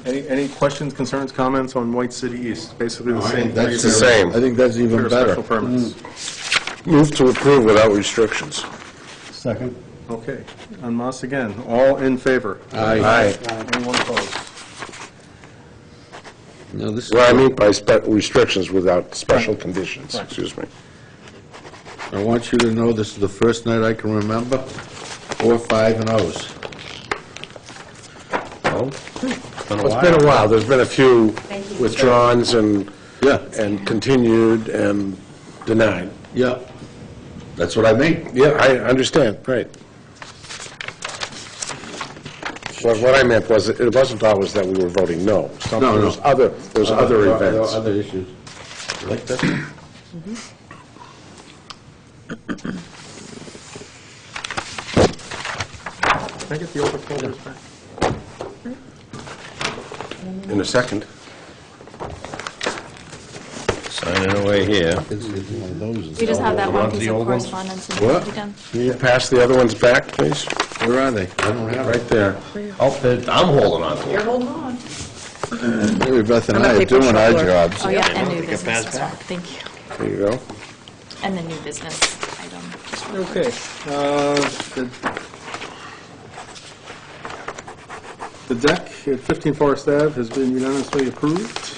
Any questions, concerns, comments on White City East? Basically the same. That's the same. I think that's even Clear better. special permits. Move to approve without restrictions. Second. Okay, on Moss again, all in favor? Aye. Anyone opposed? No, this is. Well, I mean by restrictions without special conditions, excuse me. I want you to know this is the first night I can remember 4, 5, and O's. Oh, It's been a while, there's been a few withdrawns and Yeah, continued and denied. yeah. That's what I mean. Yeah, I understand, right. Well, what I meant was, it wasn't always that we were voting no. No, no. There's other There are events. other issues. Like this? Can I get the older folders back? In a second. signing away here. It's one of those. We just have that one Want piece the of old ones? correspondence and What? we'll be done. Can you pass the other ones back, please? Where are they? I don't have it. Right there. I'm holding on to You're it. holding on. Maybe Beth and I'm I a are paper doing our shuffler. jobs. Oh, yeah, and they new get business passed as well. back. Thank you. There you go. And the new business item. Okay. The deck at 15 Forest Ave has been unanimously approved,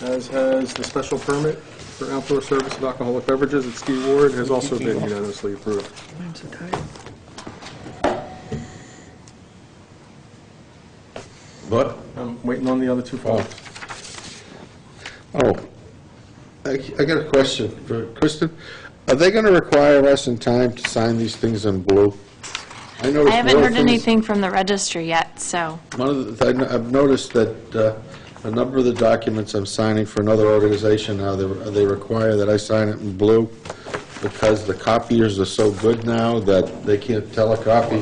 as has the special permit for outdoor service of alcoholic beverages at Ski Ward has also been unanimously approved. I'm so tired. What? I'm waiting on the other two files. Oh, I got a question for Kristen. Are they going to require us in time to sign these things in blue? I haven't heard anything from the registry yet, so. I've noticed that a number of the documents I'm signing for another organization now, they require that I sign it in blue because the copiers are so good now that they can't telecopy.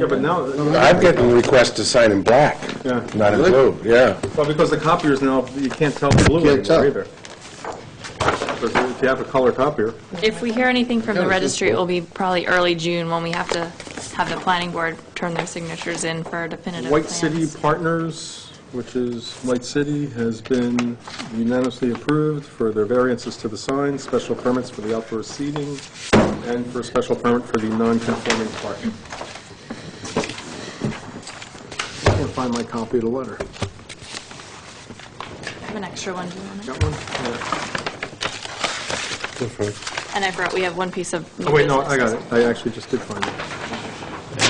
Yeah, but now, I'm getting requests to sign in black, yeah, not in Really? blue, yeah. well, because the copiers now, you can't tell the blue Can't tell. anymore either. Because if you have a color copier, If we hear anything from Yeah, the this is registry, it cool. will be probably early June when we have to have the planning board turn their signatures in for definitive White plans. City Partners, which is White City, has been unanimously approved for their variances to the sign, special permits for the outdoor seating, and for a special permit for the non-conforming parking. I can't find my copy of the letter. I have an extra one, do you want it? Got one? And I forgot, we have one piece of new Oh, wait, no, business I got as it. I actually just did find it.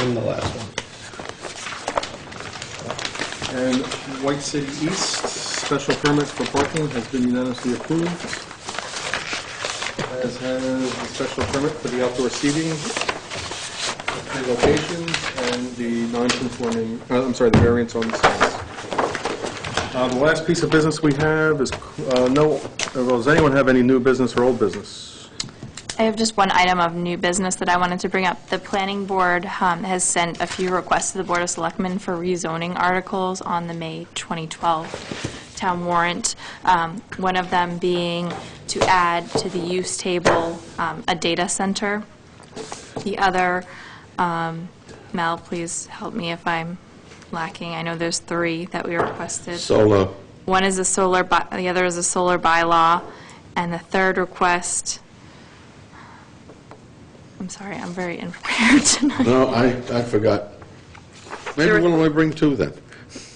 And the last one. And White City East, special permit for parking has been unanimously approved, as has the special permit for the outdoor seating, relocation, and the non-conforming, I'm sorry, the variance on the signs. The last piece of business we have is, does anyone have any new business or old business? I have just one item of new business that I wanted to bring up. The planning board has sent a few requests to the Board of Selectmen for rezoning articles on the May 2012 town warrant. One of them being to add to the use table a data center. The other, Mel, please help me if I'm lacking. I know there's three that we requested. Solar. One is a solar, the other is a solar bylaw, and the third request, I'm sorry, I'm very unprepared tonight. No, I forgot. Maybe There- when do I bring two then?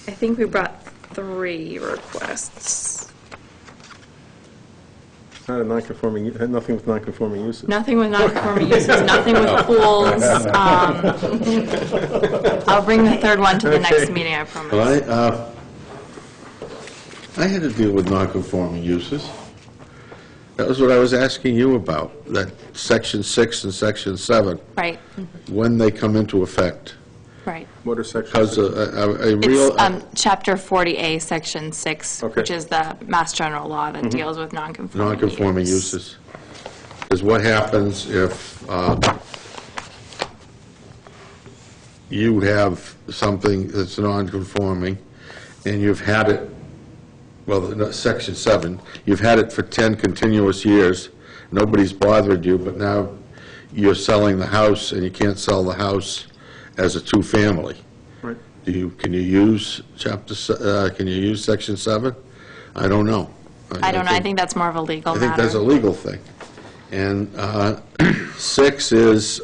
I think we brought three requests. It's not a non-conforming, it had nothing with non-conforming uses. Nothing with non-conforming uses, nothing with pools. I'll bring the third one to the next Okay. meeting, I promise. Well, I had to deal with non-conforming uses. That was what I was asking you about, that Section 6 and Section 7, Right, when they come into effect. right. What are sections? Because a real... It's Chapter 40A, Section 6, Okay. which is the Mass General Law that deals with non-conforming Non-conforming use. uses. Because what happens if you have something that's non-conforming, and you've had it, well, Section 7, you've had it for 10 continuous years, nobody's bothered you, but now you're selling the house, and you can't sell the house as a two-family. Right. Can you use can you use Section 7? I don't know. I don't know, I think that's more of a legal I matter. think that's a legal thing. And 6 is,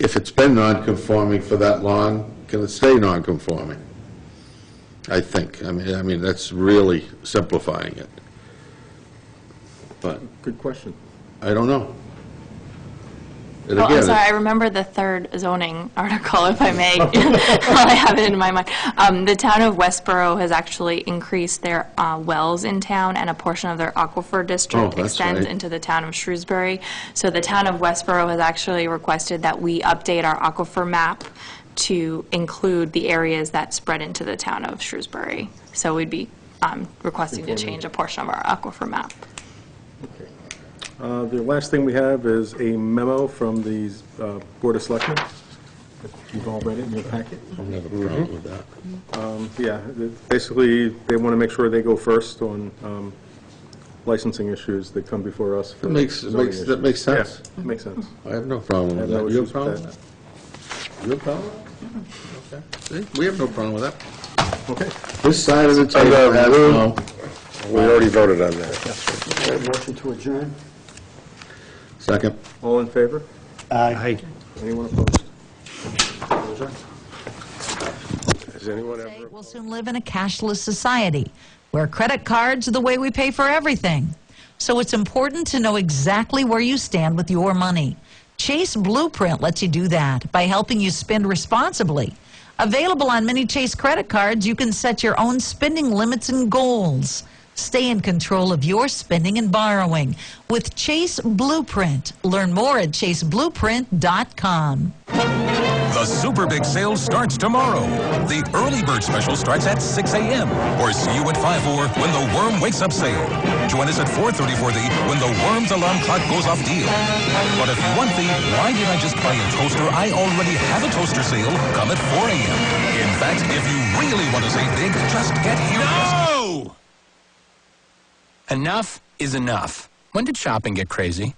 if it's been non-conforming for that long, can it stay non-conforming? I think. I mean, that's really simplifying it. But Good question. I don't know. And Oh, I'm again, sorry, I remember the third zoning article, if I may, while I have it in my mind. The town of Westboro has actually increased their wells in town, and a portion of their aquifer district that's extends right. into the town of Shrewsbury. So the town of Westboro has actually requested that we update our aquifer map to include the areas that spread into the town of Shrewsbury. So we'd be requesting to change a portion of our aquifer map. The last thing we have is a memo from the Board of Selectmen. You've all read it in your packet. I don't have a problem with that. Yeah, basically, they want to make sure they go first on licensing issues that come before us. for That makes zoning issues. sense. Yeah, makes sense. I have no problem I with have no that. You have a issues problem with with that. No problem? Okay. See, we have no problem with that. Okay. This side of the On table the has room. no... We already voted on that. Motion to adjourn? Second. All in favor? Aye. Anyone opposed? Has anyone ever... We'll soon live in a cashless society where credit cards are the way we pay for everything. So it's important to know exactly where you stand with your money. Chase Blueprint lets you do that by helping you spend responsibly. Available on many Chase credit cards, you can set your own spending limits and goals. Stay in control of your spending and borrowing with Chase Blueprint. Learn more at chaseblueprint.com. The Super Big Sale starts tomorrow. The early bird special starts at 6 a.m. or see you at 5/4 when the Worm Wakes Up sale. Join us at 4:30 for the When the Worm's Alarm Clock Goes Off deal. But if you want the Why Did I Just Buy a Toaster? I Already Have a Toaster sale, come at 4 a.m. In fact, if you really want to save big, just get here. No! Enough is enough. When did shopping get crazy?